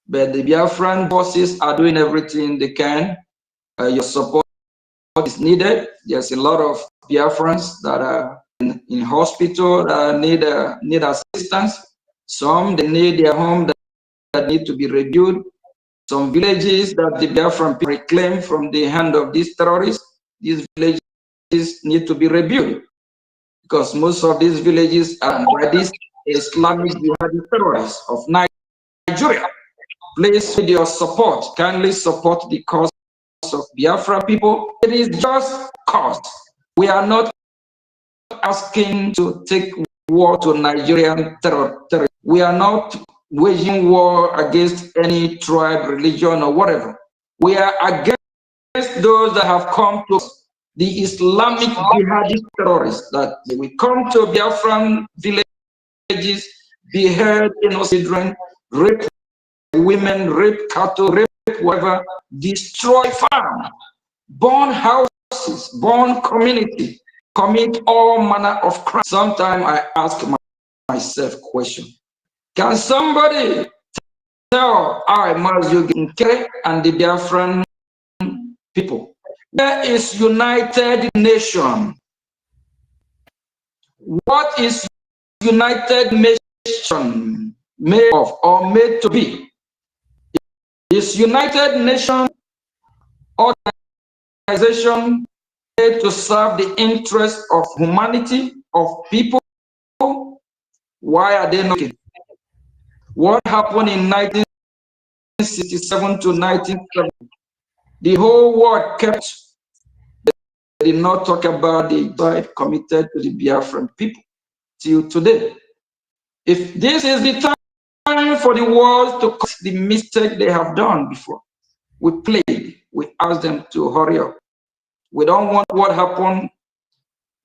But the Biafran forces are doing everything they can. Your support is needed. There's a lot of Biafrans that are in hospital that need assistance. Some they need their home that need to be rebuilt. Some villages that the Biafran people reclaim from the hand of these terrorists, these villages need to be rebuilt, because most of these villages are by these Islamic jihadi terrorists of Nigeria. Please, with your support, kindly support the cause of Biafra people. It is just cause. We are not asking to take war to Nigerian territory. We are not waging war against any tribe, religion, or whatever. We are against those that have come to us, the Islamic jihadi terrorists, that they will come to Biafran villages, behead innocent children, rape women, rape cattle, rape whatever, destroy farms, burn houses, burn community, commit all manner of crime. Sometimes I ask myself question: can somebody tell I must you and the Biafran people? Where is United Nation? What is United Nation made of or made to be? Is United Nation organization made to serve the interests of humanity, of people? Why are they not? What happened in 1967 to 1970? The whole world kept. They did not talk about the genocide committed to the Biafran people till today. If this is the time for the world to correct the mistake they have done before, we plead, we ask them to hurry up. We don't want what happened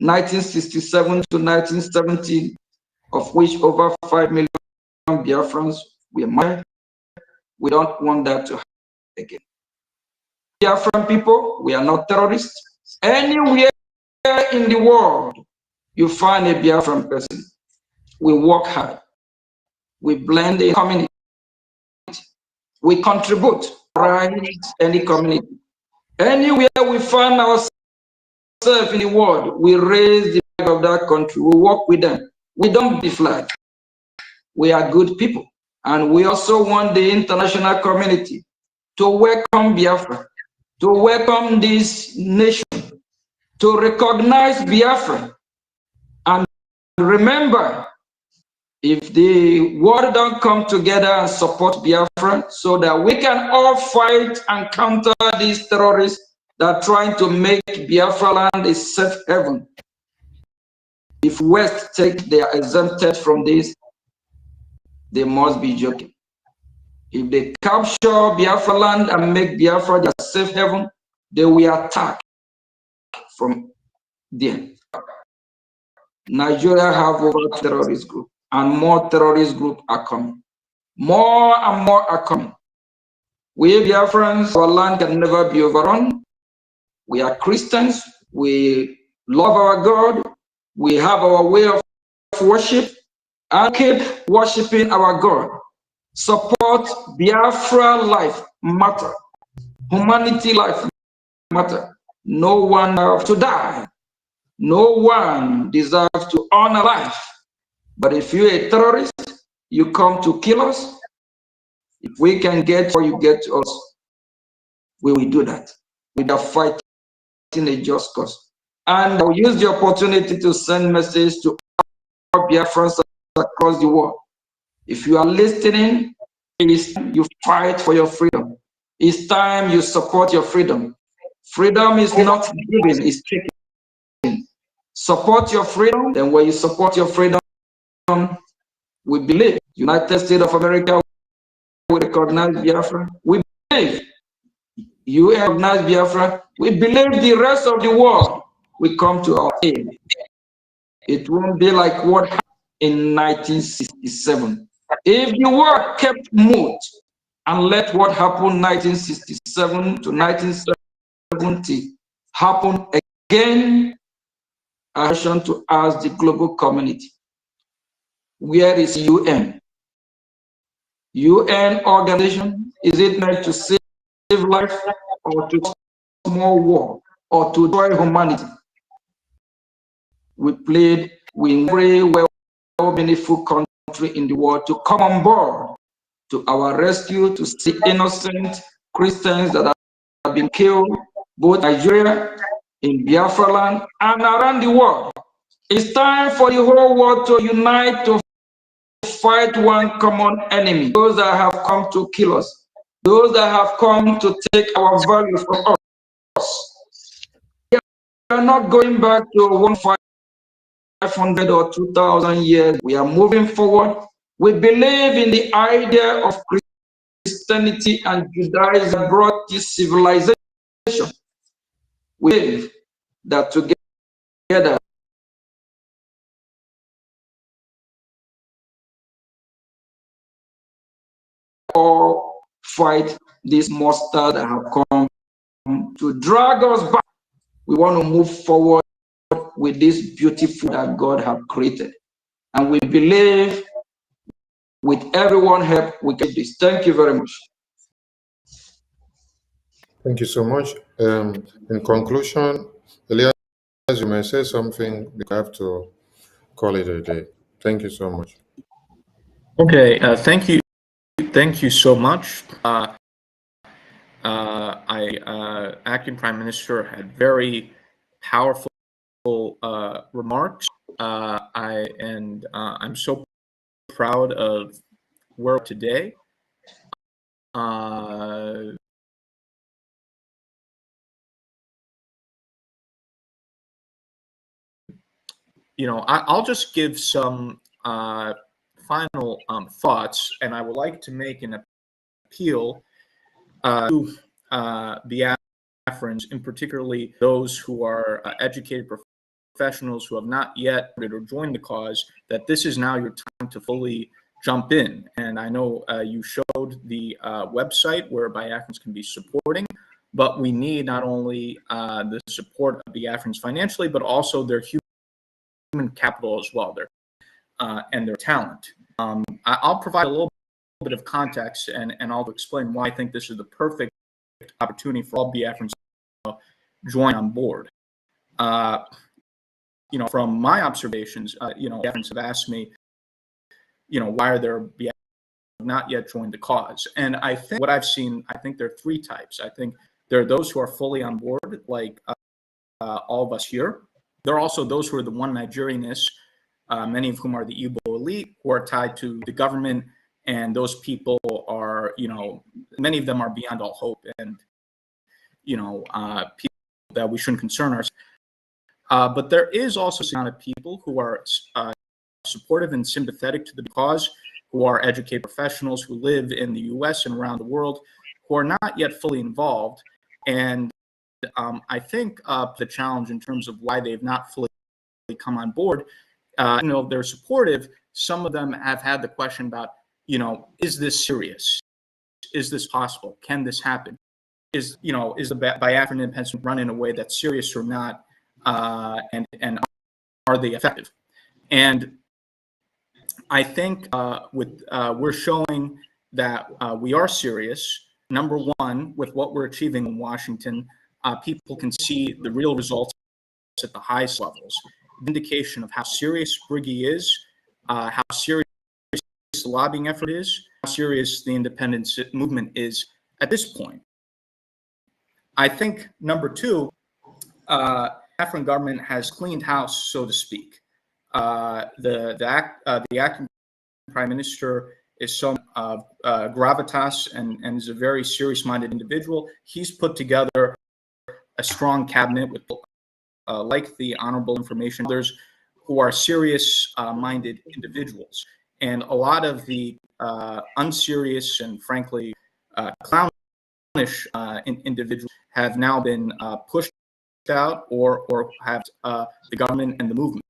1967 to 1970, of which over 5 million Biafrans were murdered. We don't want that to happen again. Biafran people, we are not terrorists. Anywhere in the world you find a Biafran person, we work hard. We blend in community. We contribute, right? Any community. Anywhere we find ourselves in the world, we raise the flag of that country. We work with them. We don't be flag. We are good people. And we also want the international community to welcome Biafra, to welcome this nation, to recognize Biafra. And remember, if the world don't come together and support Biafra so that we can all fight and counter these terrorists that are trying to make Biafra land a safe haven. If West they are exempted from this, they must be joking. If they capture Biafra land and make Biafra their safe haven, they will attack from there. Nigeria have over terrorist group, and more terrorist groups are coming. More and more are coming. We Biafrans, our land can never be overrun. We are Christians. We love our God. We have our way of worship, and keep worshiping our God. Support Biafra life matter. Humanity life matter. No one deserves to die. No one deserves to honor life. But if you're a terrorist, you come to kill us. If we can get or you get to us, we will do that. We are fighting a just cause. And I'll use the opportunity to send message to all Biafrans across the world. If you are listening, it's time you fight for your freedom. It's time you support your freedom. Freedom is not given, it's taken. Support your freedom, then when you support your freedom, we believe United States of America will recognize Biafra. We believe you recognize Biafra. We believe the rest of the world will come to our aid. It won't be like what happened in 1967. If the world kept mute and let what happened 1967 to 1970 happen again, I want to ask the global community, where is UN? UN organization, is it meant to save life or to small war or to destroy humanity? We plead with every well-meaningful country in the world to come on board to our rescue, to see innocent Christians that have been killed, both Nigeria, in Biafra land, and around the world. It's time for the whole world to unite to fight one common enemy. Those that have come to kill us, those that have come to take our values from us. We are not going back to 1,500 or 2,000 years. We are moving forward. We believe in the idea of Christianity and Judaism brought this civilization. We believe that together all fight these monsters that have come to drag us back. We want to move forward with this beautiful that God has created. And we believe with everyone's help, we can do this. Thank you very much. Thank you so much. In conclusion, Elias, you may say something. We have to call it a day. Thank you so much. Okay, thank you so much. Acting Prime Minister had very powerful remarks. I'm so proud of where we're today. I'll just give some final thoughts, and I would like to make an appeal to Biafrans, and particularly those who are educated professionals who have not yet or joined the cause, that this is now your time to fully jump in. And I know you showed the website where Biafrans can be supporting, but we need not only the support of Biafrans financially, but also their human capital as well, and their talent. I'll provide a little bit of context, and I'll explain why I think this is the perfect opportunity for all Biafrans to join on board. From my observations, Biafrans have asked me, why are there not yet joined the cause. And I think what I've seen, I think there are three types. I think there are those who are fully on board, like all of us here. There are also those who are the one Nigerianists, many of whom are the Igbo elite, who are tied to the government. And those people are, many of them are beyond all hope, and, people that we shouldn't concern ourselves. But there is also a amount of people who are supportive and sympathetic to the cause, who are educated professionals who live in the US and around the world, who are not yet fully involved. And I think the challenge in terms of why they've not fully come on board, they're supportive. Some of them have had the question about, is this serious? Is this possible? Can this happen? Is the Biafran independence run in a way that's serious or not? And are they effective? And I think we're showing that we are serious. Number one, with what we're achieving in Washington, people can see the real results at the highest levels. Vindication of how serious Brgie is, how serious the lobbying effort is, how serious the independence movement is at this point. I think number two, Biafran government has cleaned house, so to speak. The acting prime minister is some gravitas and is a very serious-minded individual. He's put together a strong cabinet with like the Honorable Information, others who are serious-minded individuals. And a lot of the unserious and frankly clownish individuals have now been pushed out or have the government and the movement.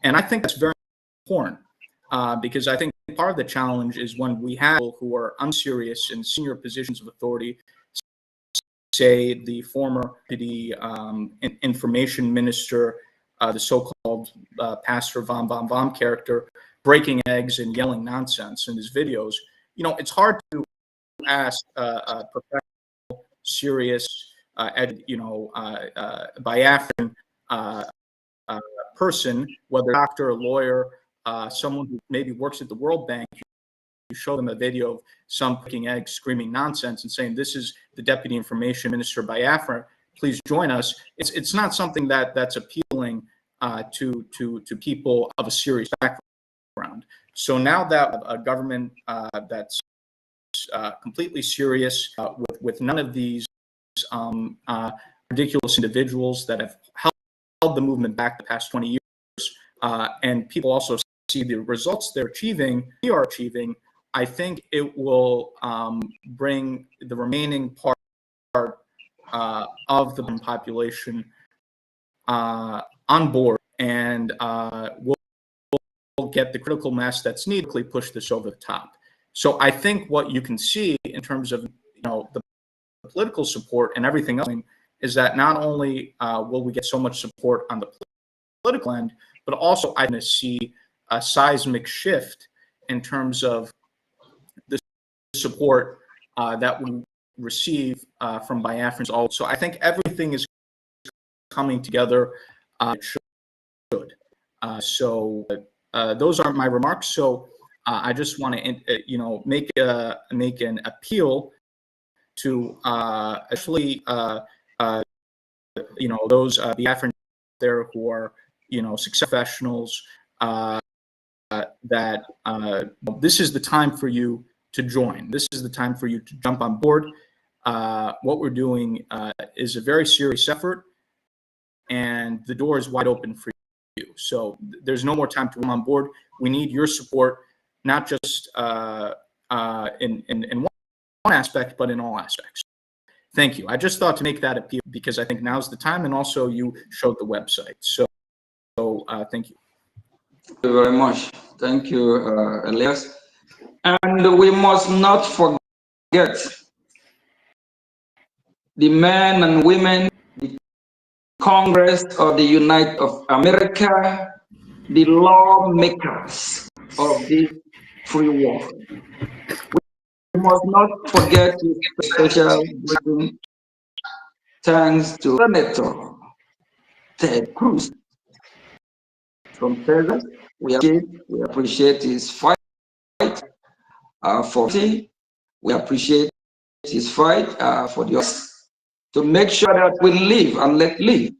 And I think that's very important because I think part of the challenge is when we have people who are unserious in senior positions of authority, say the former information minister, the so-called Pastor Vom character, breaking eggs and yelling nonsense in his videos. It's hard to ask a professional, serious, Biafran person, whether a doctor, a lawyer, someone who maybe works at the World Bank, you show them a video of some breaking eggs, screaming nonsense, and saying, "This is the Deputy Information Minister Biafra. Please join us." It's not something that's appealing to people of a serious background. So now that a government that's completely serious, with none of these ridiculous individuals that have held the movement back the past 20 years, and people also see the results we are achieving, I think it will bring the remaining part of the population on board, and we'll get the critical mass that's needed to push this over the top. So I think what you can see in terms of the political support and everything else is that not only will we get so much support on the political end, but also I'm going to see a seismic shift in terms of the support that we receive from Biafrans also. So I think everything is coming together. It should. So those are my remarks. So I just want to, make an appeal to actually, those Biafrans there who are, success professionals, that this is the time for you to join. This is the time for you to jump on board. What we're doing is a very serious effort, and the door is wide open for you. So there's no more time to come on board. We need your support, not just in one aspect, but in all aspects. Thank you. I just thought to make that appeal because I think now's the time, and also you showed the website. So thank you. Thank you very much. Thank you, Elias. And we must not forget the men and women, the Congress of the United of America, the lawmakers of this free world. We must not forget to special thanks to Senator Ted Cruz from Texas. We appreciate his fight for it. We appreciate his fight for the us to make sure that we live and let live,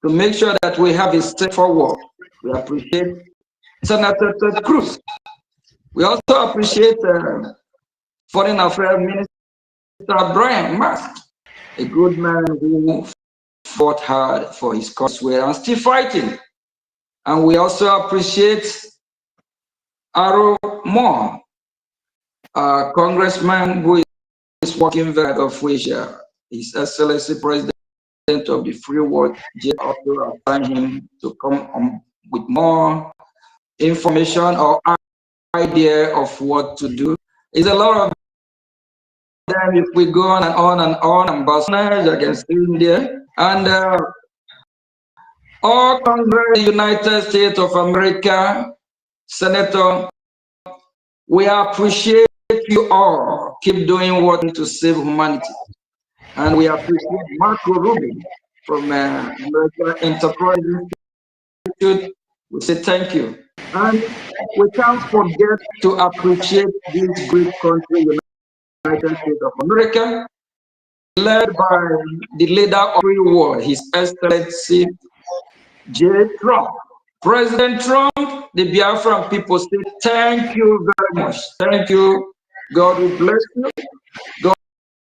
to make sure that we have a step forward. We appreciate Senator Ted Cruz. We also appreciate Foreign Affairs Minister Brian Musk, a good man who fought hard for his cause and still fighting. And we also appreciate Aro Moore, a congressman who is working very hard, of which His Excellency President of the Free World also assigned him to come on with more information or idea of what to do. It's a lot of them. If we go on and on and on, ambassadors against India and all Congress, United States of America, Senator, we appreciate you all. Keep doing what to save humanity. And we appreciate Marco Rubin from American Enterprise Institute. We say thank you. And we can't forget to appreciate this great country, United States of America, led by the leader of the free world, His Excellency J. Trump. President Trump, the Biafran people say thank you very much. Thank you. God will bless you.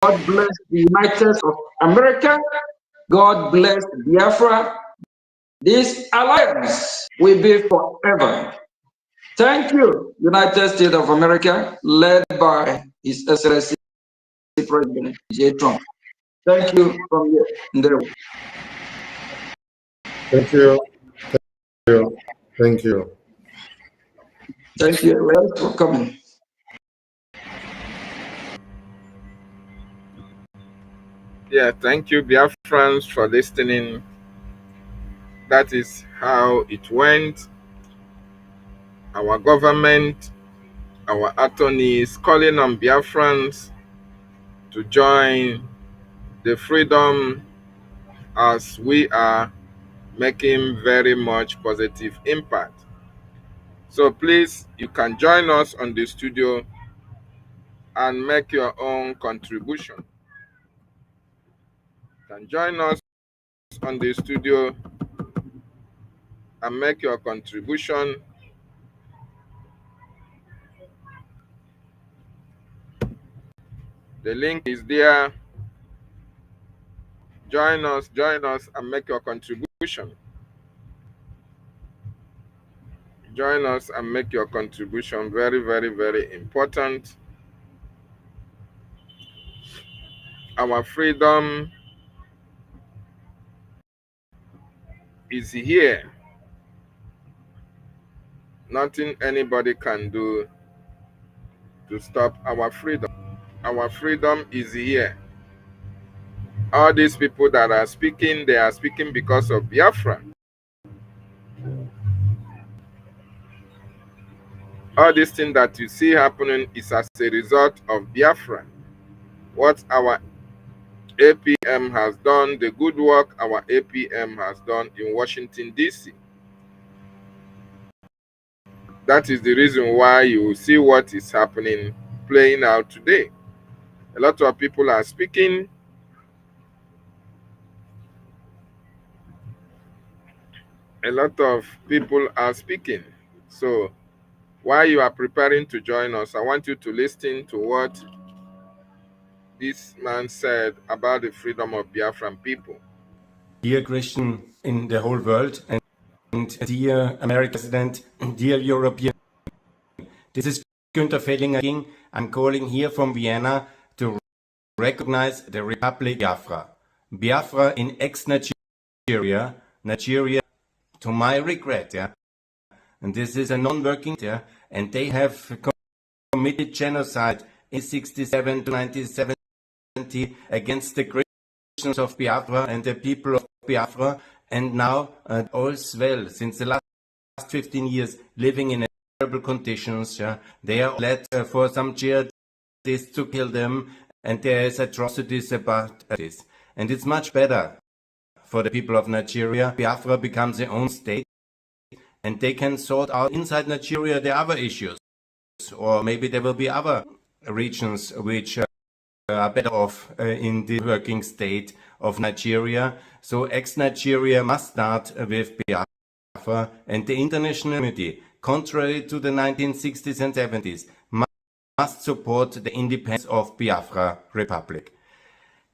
God bless the United States of America. God bless Biafra. This alliance will be forever. Thank you, United States of America, led by His Excellency President J. Trump. Thank you from here. Thank you. Thank you. Thank you for coming. Yeah, thank you, Biafrans, for listening. That is how it went. Our government, our attorneys calling on Biafrans to join the freedom as we are making very much positive impact. So please, you can join us on the studio and make your own contribution. You can join us on the studio and make your contribution. The link is there. Join us and make your contribution. Join us and make your contribution. Very, very, very important. Our freedom is here. Nothing anybody can do to stop our freedom. Our freedom is here. All these people that are speaking, they are speaking because of Biafra. All these things that you see happening is as a result of Biafra. What our APM has done, the good work our APM has done in Washington, D.C. That is the reason why you see what is happening, playing out today. A lot of people are speaking. A lot of people are speaking. So while you are preparing to join us, I want you to listen to what this man said about the freedom of Biafran people. Dear Christian in the whole world, and dear American President, dear European, this is Günther Fellinger. I'm calling here from Vienna to recognize the Republic Biafra. Biafra in ex-Nigeria, Nigeria, to my regret, and this is a non-working, and they have committed genocide in 67 to 1970 against the Christians of Biafra and the people of Biafra, and now all's well, since the last 15 years, living in terrible conditions. They are led for some jihadists to kill them, and there is atrocities about this. And it's much better for the people of Nigeria. Biafra becomes their own state, and they can sort out inside Nigeria the other issues. roads, or maybe there will be other regions which are better off in the working state of Nigeria. So ex-Nigeria must start with Biafra, and the international community, contrary to the 1960s and 70s, must support the independence of Biafra Republic.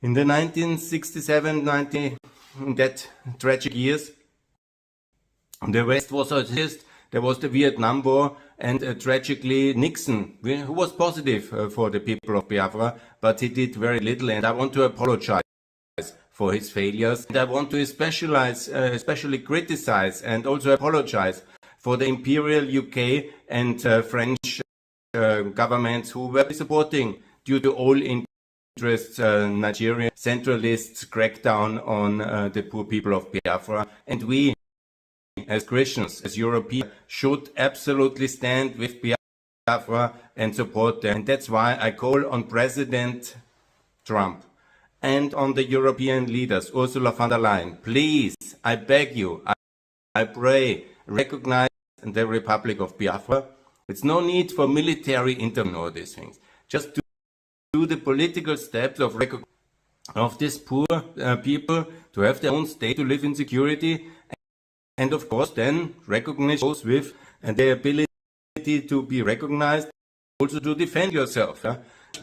In the 1967-90, that tragic years, the West was assist. There was the Vietnam War, and tragically Nixon, who was positive for the people of Biafra, but he did very little, and I want to apologize for his failures. And I want to especially criticize and also apologize for the Imperial UK and French governments who were supporting, due to all interests, Nigerian centralists' crackdown on the poor people of Biafra. And we, as Christians, as Europeans, should absolutely stand with Biafra and support them. And that's why I call on President Trump and on the European leaders, Ursula von der Leyen, please, I beg you, I pray, recognize the Republic of Biafra. It's no need for military intervention or these things. Just do the political steps of recognition of these poor people to have their own state, to live in security, and of course then recognize those with the ability to be recognized, also to defend yourself.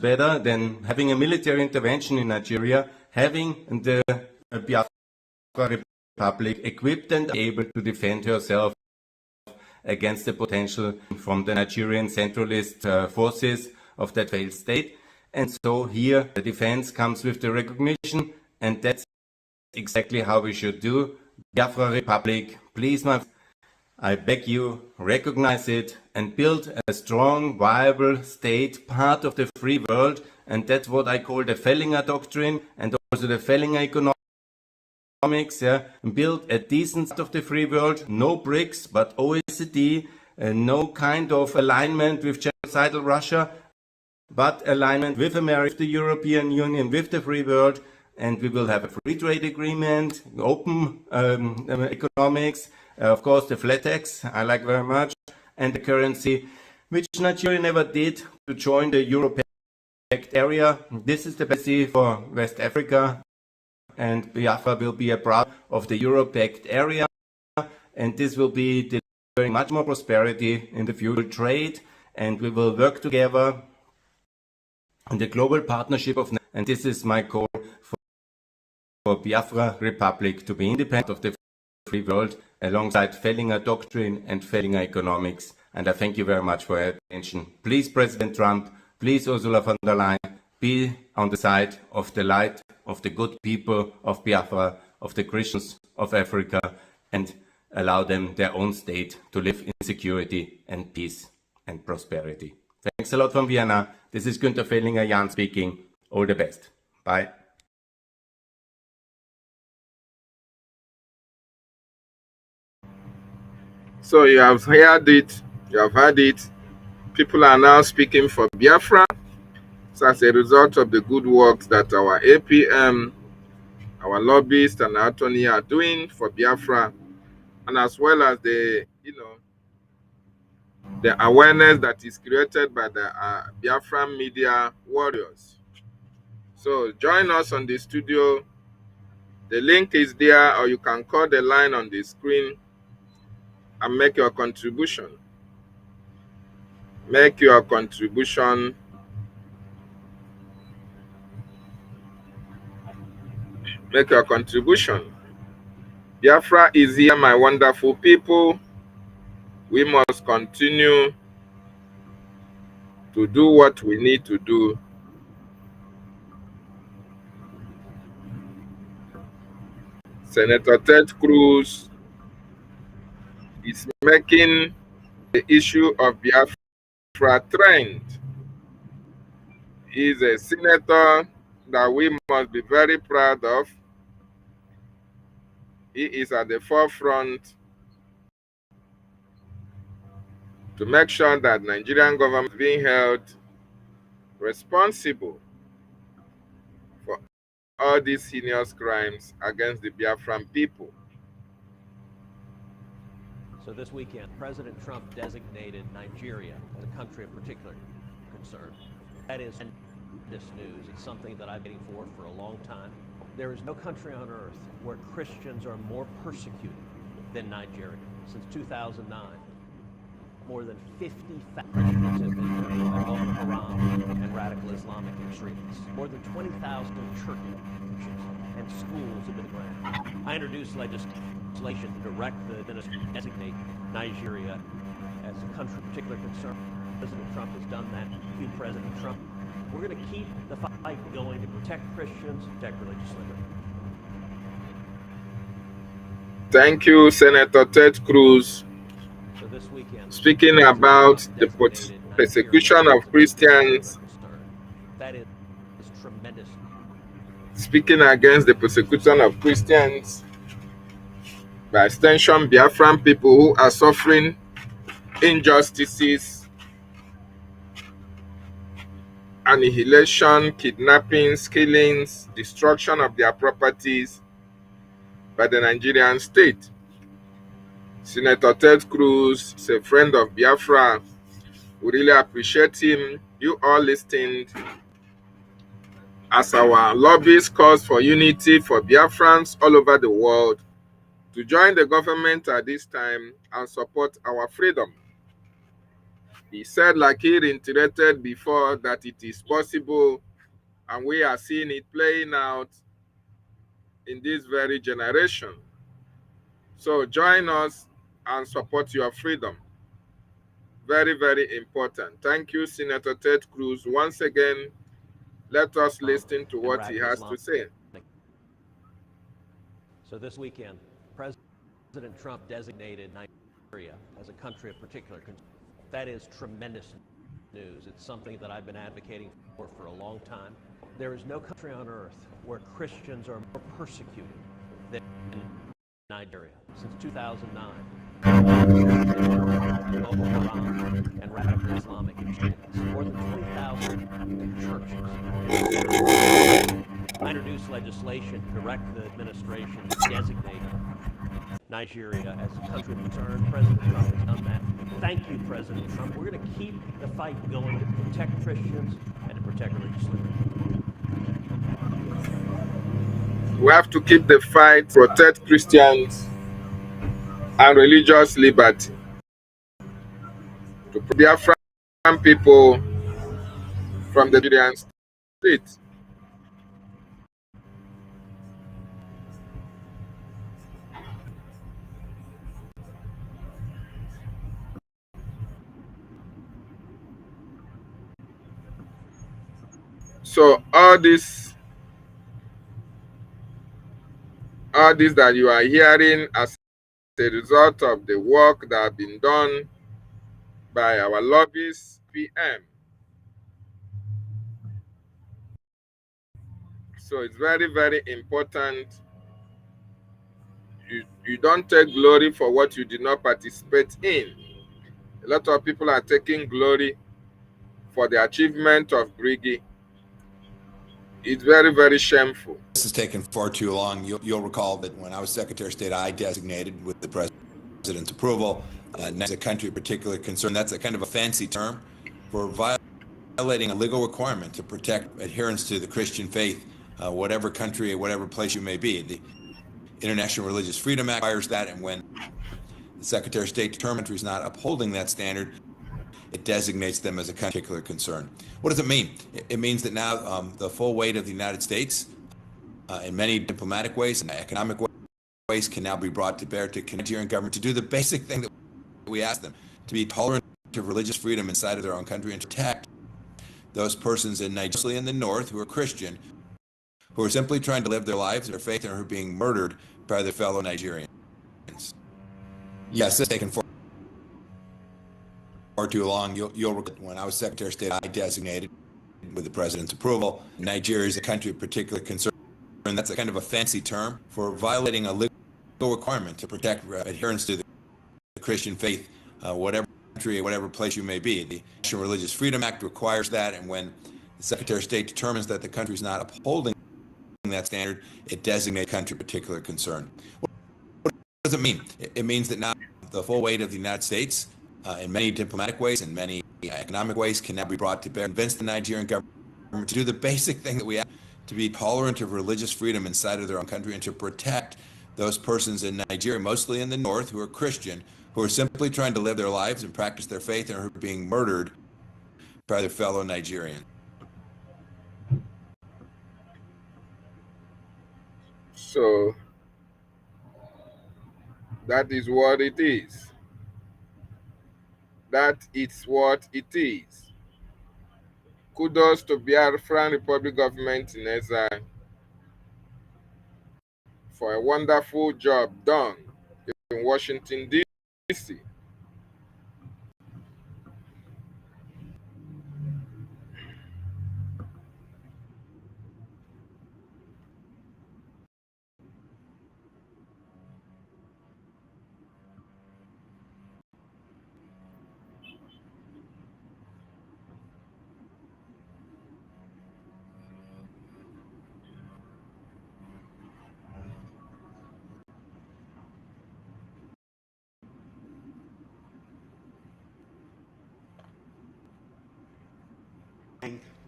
Better than having a military intervention in Nigeria, having the Biafra Republic equipped and able to defend herself against the potential from the Nigerian centralist forces of that failed state. And so here the defense comes with the recognition, and that's exactly how we should do. Biafra Republic, please, I beg you, recognize it and build a strong, viable state, part of the free world. And that's what I call the Fellinger Doctrine and also the Fellinger Economics. Build a decent state of the free world, no BRICS, but OECD, no kind of alignment with genocidal Russia, but alignment with America, with the European Union, with the free world. And we will have a free trade agreement, open economics, of course the flat tax, I like very much, and the currency, which Nigeria never did, to join the Euro-Pact area. This is the best for West Africa, and Biafra will be a part of the Euro-Pact area, and this will be delivering much more prosperity in the future trade, and we will work together in the global partnership of, and this is my call for Biafra Republic to be independent of the free world, alongside Fellinger Doctrine and Fellinger Economics. And I thank you very much for your attention. Please, President Trump, please, Ursula von der Leyen, be on the side of the light, of the good people of Biafra, of the Christians of Africa, and allow them their own state to live in security and peace and prosperity. Thanks a lot from Vienna. This is Günther Fellinger, Jan speaking. All the best. Bye. So you have heard it, you have heard it. People are now speaking for Biafra. So as a result of the good work that our APM, our lobbyists and our attorney are doing for Biafra, and as well as the, the awareness that is created by the Biafran media warriors. So join us on the studio. The link is there, or you can call the line on the screen and make your contribution. Make your contribution. Make your contribution. Biafra is here, my wonderful people. We must continue to do what we need to do. Senator Ted Cruz is making the issue of Biafra trend. He is a senator that we must be very proud of. He is at the forefront to make sure that Nigerian government is being held responsible for all these heinous crimes against the Biafran people. So this weekend, President Trump designated Nigeria as a country of particular concern. That is this news. It's something that I've been waiting for a long time. There is no country on earth where Christians are more persecuted than Nigeria. Since 2009, more than 50,000 Christians have been murdered by Boko Haram and radical Islamic extremists. More than 20,000 churches and schools have been burned. I introduced legislation to direct the administration to designate Nigeria as a country of particular concern. President Trump has done that. Thank you, President Trump. We're going to keep the fight going to protect Christians, protect religious liberty. Thank you, Senator Ted Cruz. So this weekend, speaking about the persecution of Christians, that is tremendous. Speaking against the persecution of Christians, by extension, Biafran people who are suffering injustices, annihilation, kidnappings, killings, destruction of their properties by the Nigerian state. Senator Ted Cruz is a friend of Biafra. We really appreciate him. You all listened as our lobbyists calls for unity for Biafrans all over the world to join the government at this time and support our freedom. He said, like he reiterated before, that it is possible, and we are seeing it playing out in this very generation. So join us and support your freedom. Very, very important. Thank you, Senator Ted Cruz. Once again, let us listen to what he has to say. So this weekend, President Trump designated Nigeria as a country of particular concern. That is tremendous news. It's something that I've been advocating for a long time. There is no country on earth where Christians are more persecuted than Nigeria. Since 2009, Boko Haram and radical Islamic extremists. More than 20,000 churches. I introduced legislation to direct the administration to designate Nigeria as a country of concern. President Trump has done that. Thank you, President Trump. We're going to keep the fight going to protect Christians and to protect religious liberty. We have to keep the fight, protect Christians and religious liberty. To Biafran people from the Nigerian state. So all this that you are hearing as a result of the work that has been done by our lobbyists, PM. So it's very, very important. You don't take glory for what you did not participate in. A lot of people are taking glory for the achievement of Brgie. It's very, very shameful. This has taken far too long. You'll recall that when I was Secretary of State, I designated with the President's approval as a country of particular concern. That's a kind of a fancy term for violating a legal requirement to protect adherence to the Christian faith, whatever country or whatever place you may be. The International Religious Freedom Act requires that, and when the Secretary of State determines a country is not upholding that standard, it designates them as a particular concern. What does it mean? It means that now the full weight of the United States, in many diplomatic ways and economic ways, can now be brought to bear to the Nigerian government to do the basic thing that we ask them, to be tolerant of religious freedom inside of their own country and to protect those persons in Nigeria in the north who are Christian, who are simply trying to live their lives, their faith, and are being murdered by their fellow Nigerians. Yes, it's taken far too long. You'll recall when I was Secretary of State, I designated with the President's approval, Nigeria is a country of particular concern. And that's a kind of a fancy term for violating a legal requirement to protect adherence to the Christian faith, whatever country, whatever place you may be. The National Religious Freedom Act requires that, and when the Secretary of State determines that the country is not upholding that standard, it designates a country of particular concern. What does it mean? It means that now the full weight of the United States in many diplomatic ways and many economic ways can now be brought to bear, convince the Nigerian government to do the basic thing that we have, to be tolerant of religious freedom inside of their own country and to protect those persons in Nigeria, mostly in the north, who are Christian, who are simply trying to live their lives and practice their faith and are being murdered by their fellow Nigerians. So that is what it is. That is what it is. Kudos to Biafran Republic government in exile for a wonderful job done in Washington, D.C.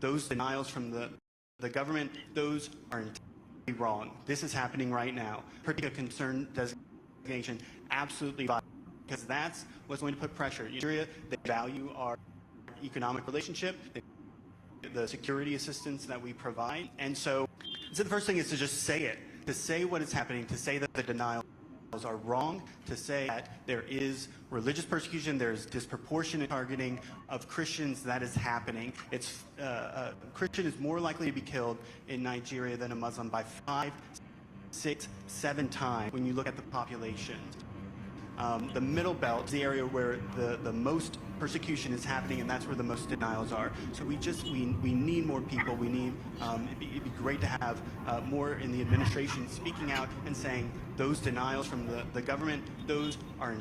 Those denials from the government, those are entirely wrong. This is happening right now. Particular concern designation, absolutely vital, because that's what's going to put pressure. Nigeria, they value our economic relationship, the security assistance that we provide, and so the first thing is to just say it, to say what is happening, to say that the denials are wrong, to say that there is religious persecution, there's disproportionate targeting of Christians that is happening. It's a Christian is more likely to be killed in Nigeria than a Muslim by 5, 6, 7 times when you look at the population. The middle belt is the area where the most persecution is happening, and that's where the most denials are. So we need more people. We need it'd be great to have more in the administration speaking out and saying those denials from the government, those are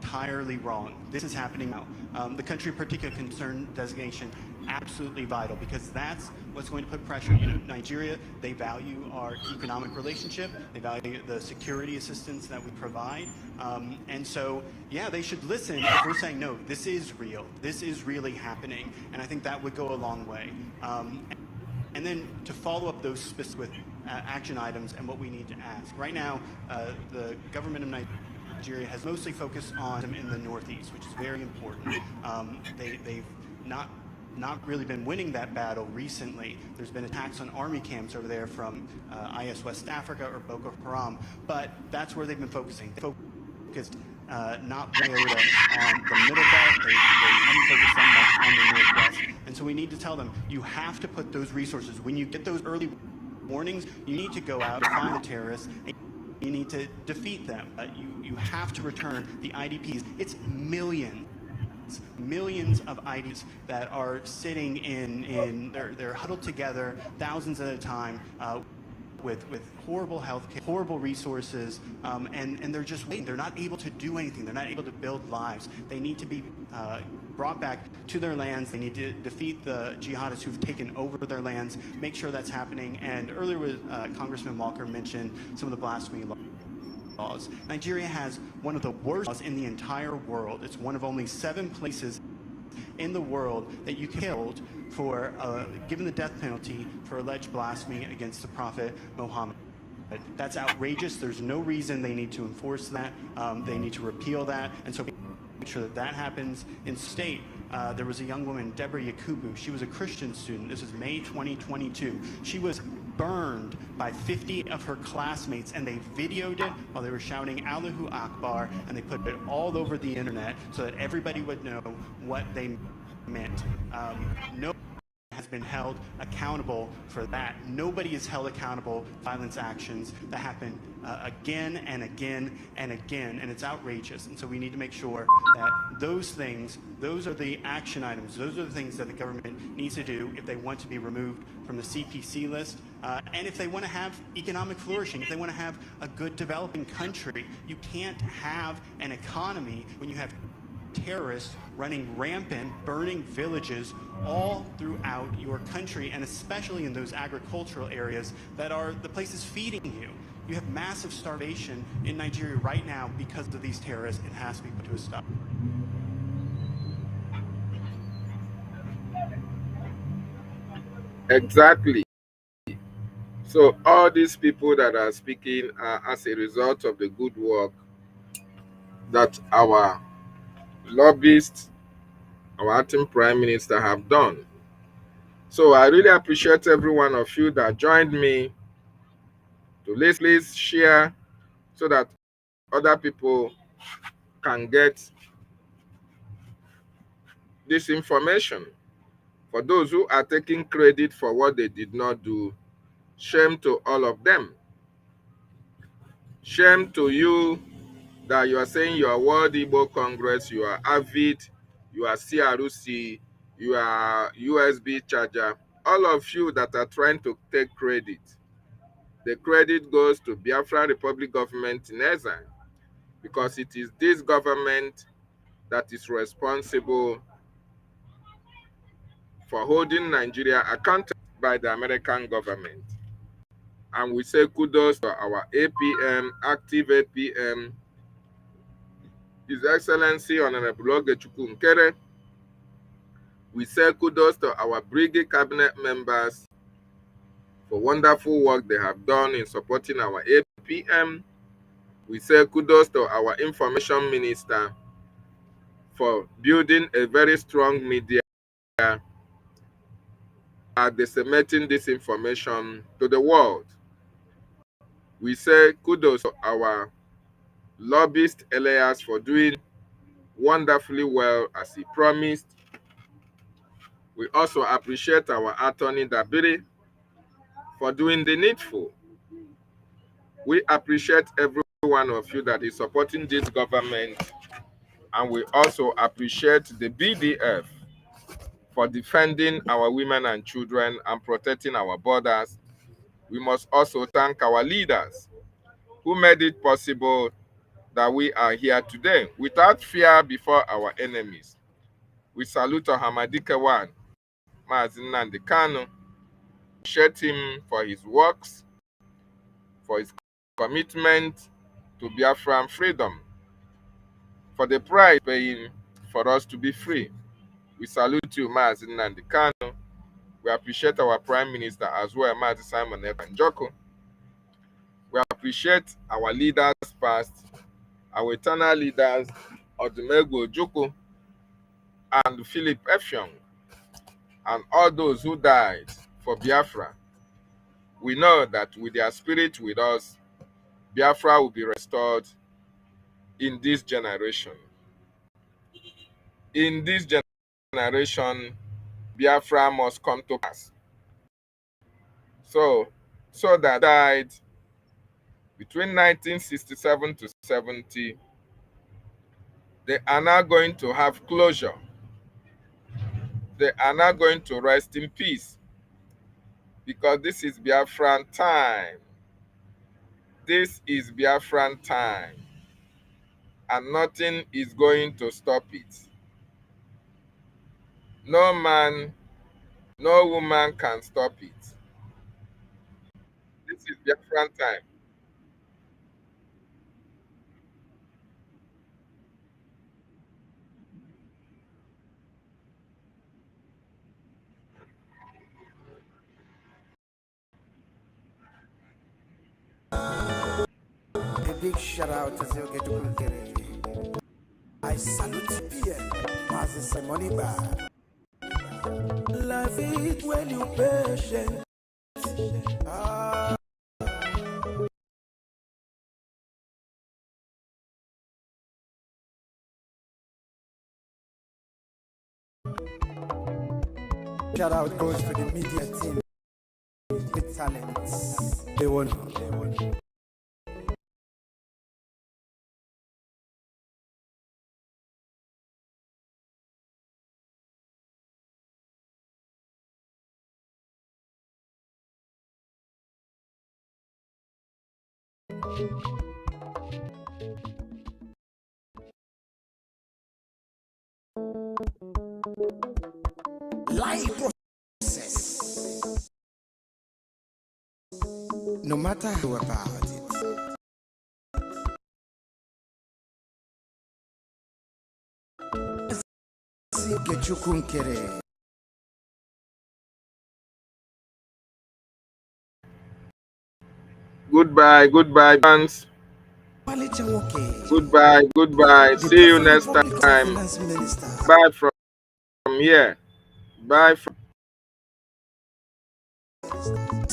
entirely wrong. This is happening now. The country of particular concern designation, absolutely vital, because that's what's going to put pressure. You know, Nigeria, they value our economic relationship, they value the security assistance that we provide, and so, yeah, they should listen if we're saying, no, this is real, this is really happening, and I think that would go a long way. And then to follow up those specific action items and what we need to ask. Right now, the government of Nigeria has mostly focused on them in the Northeast, which is very important. They've not really been winning that battle recently. There's been attacks on army camps over there from IS West Africa or Boko Haram, but that's where they've been focusing. They focused not really on the middle belt, they haven't focused that much on the Northwest. And so we need to tell them, you have to put those resources, when you get those early warnings, you need to go out and find the terrorists, and you need to defeat them. You have to return the IDPs. It's millions of IDPs that are sitting they're huddled together, thousands at a time, with horrible health care, horrible resources, and they're just waiting. They're not able to do anything. They're not able to build lives. They need to be brought back to their lands. They need to defeat the jihadists who've taken over their lands, make sure that's happening. And earlier, Congressman Walker mentioned some of the blasphemy laws. Nigeria has one of the worst laws in the entire world. It's one of only 7 places in the world that you killed for given the death penalty for alleged blasphemy against the Prophet Muhammad. That's outrageous. There's no reason they need to enforce that. They need to repeal that, and so make sure that that happens. In state, there was a young woman, Deborah Yakubu. She was a Christian student. This is May 2022. She was burned by 50 of her classmates, and they videoed it while they were shouting Allahu Akbar, and they put it all over the internet so that everybody would know what they meant. No has been held accountable for that. Nobody is held accountable for violence actions that happen again and again and again, and it's outrageous. And so we need to make sure that those things, those are the action items, those are the things that the government needs to do if they want to be removed from the CPC list, and if they want to have economic flourishing, if they want to have a good developing country. You can't have an economy when you have terrorists running rampant, burning villages all throughout your country, and especially in those agricultural areas that are the places feeding you. You have massive starvation in Nigeria right now because of these terrorists. It has to be put to a stop. Exactly. So all these people that are speaking are as a result of the good work that our lobbyists, our acting prime minister have done. So I really appreciate every one of you that joined me to please share so that other people can get this information. For those who are taking credit for what they did not do, shame to all of them. Shame to you that you are saying you are World Igbo Congress, you are AVID, you are CRUC, you are USB charger. All of you that are trying to take credit. The credit goes to Biafra Republic government in exile, because it is this government that is responsible for holding Nigeria accountable by the American government. And we say kudos to our APM, active APM, His Excellency Honorable Ogechukwu Nkere. We say kudos to our Brgie cabinet members for wonderful work they have done in supporting our APM. We say kudos to our information minister for building a very strong media disseminating this information to the world. We say kudos to our lobbyist Elias for doing wonderfully well as he promised. We also appreciate our attorney Dabiri for doing the needful. We appreciate every one of you that is supporting this government, and we also appreciate the BDF for defending our women and children and protecting our borders. We must also thank our leaders who made it possible that we are here today without fear before our enemies. We salute Hamadike One, Mazi Nnamdi Kanu, appreciate him for his works, for his commitment to Biafran freedom, for the price paying for us to be free. We salute you, Mazi Nnamdi Kanu. We appreciate our Prime Minister as well, Mazi Simon Ekpa. We appreciate our leaders past, our eternal leaders, Odumegwu Ojukwu and Philip Effiong, and all those who died for Biafra. We know that with their spirit with us, Biafra will be restored in this generation. In this generation, Biafra must come to pass. So that died between 1967 to 70, they are now going to have closure. They are now going to rest in peace, because this is Biafran time. This is Biafran time, and nothing is going to stop it. No man, no woman can stop it. This is Biafran time. A big shout out to Zilge Dukere. I salute PM, Mazis Money Bar. Love it when you patient. Shout out goes to the media team with talents. They won. life process. No matter who about it. Goodbye, goodbye, fans. Goodbye, goodbye. See you next time. Bye from here. Bye from.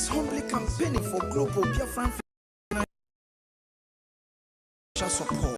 Humbly campaigning for global Biafran support.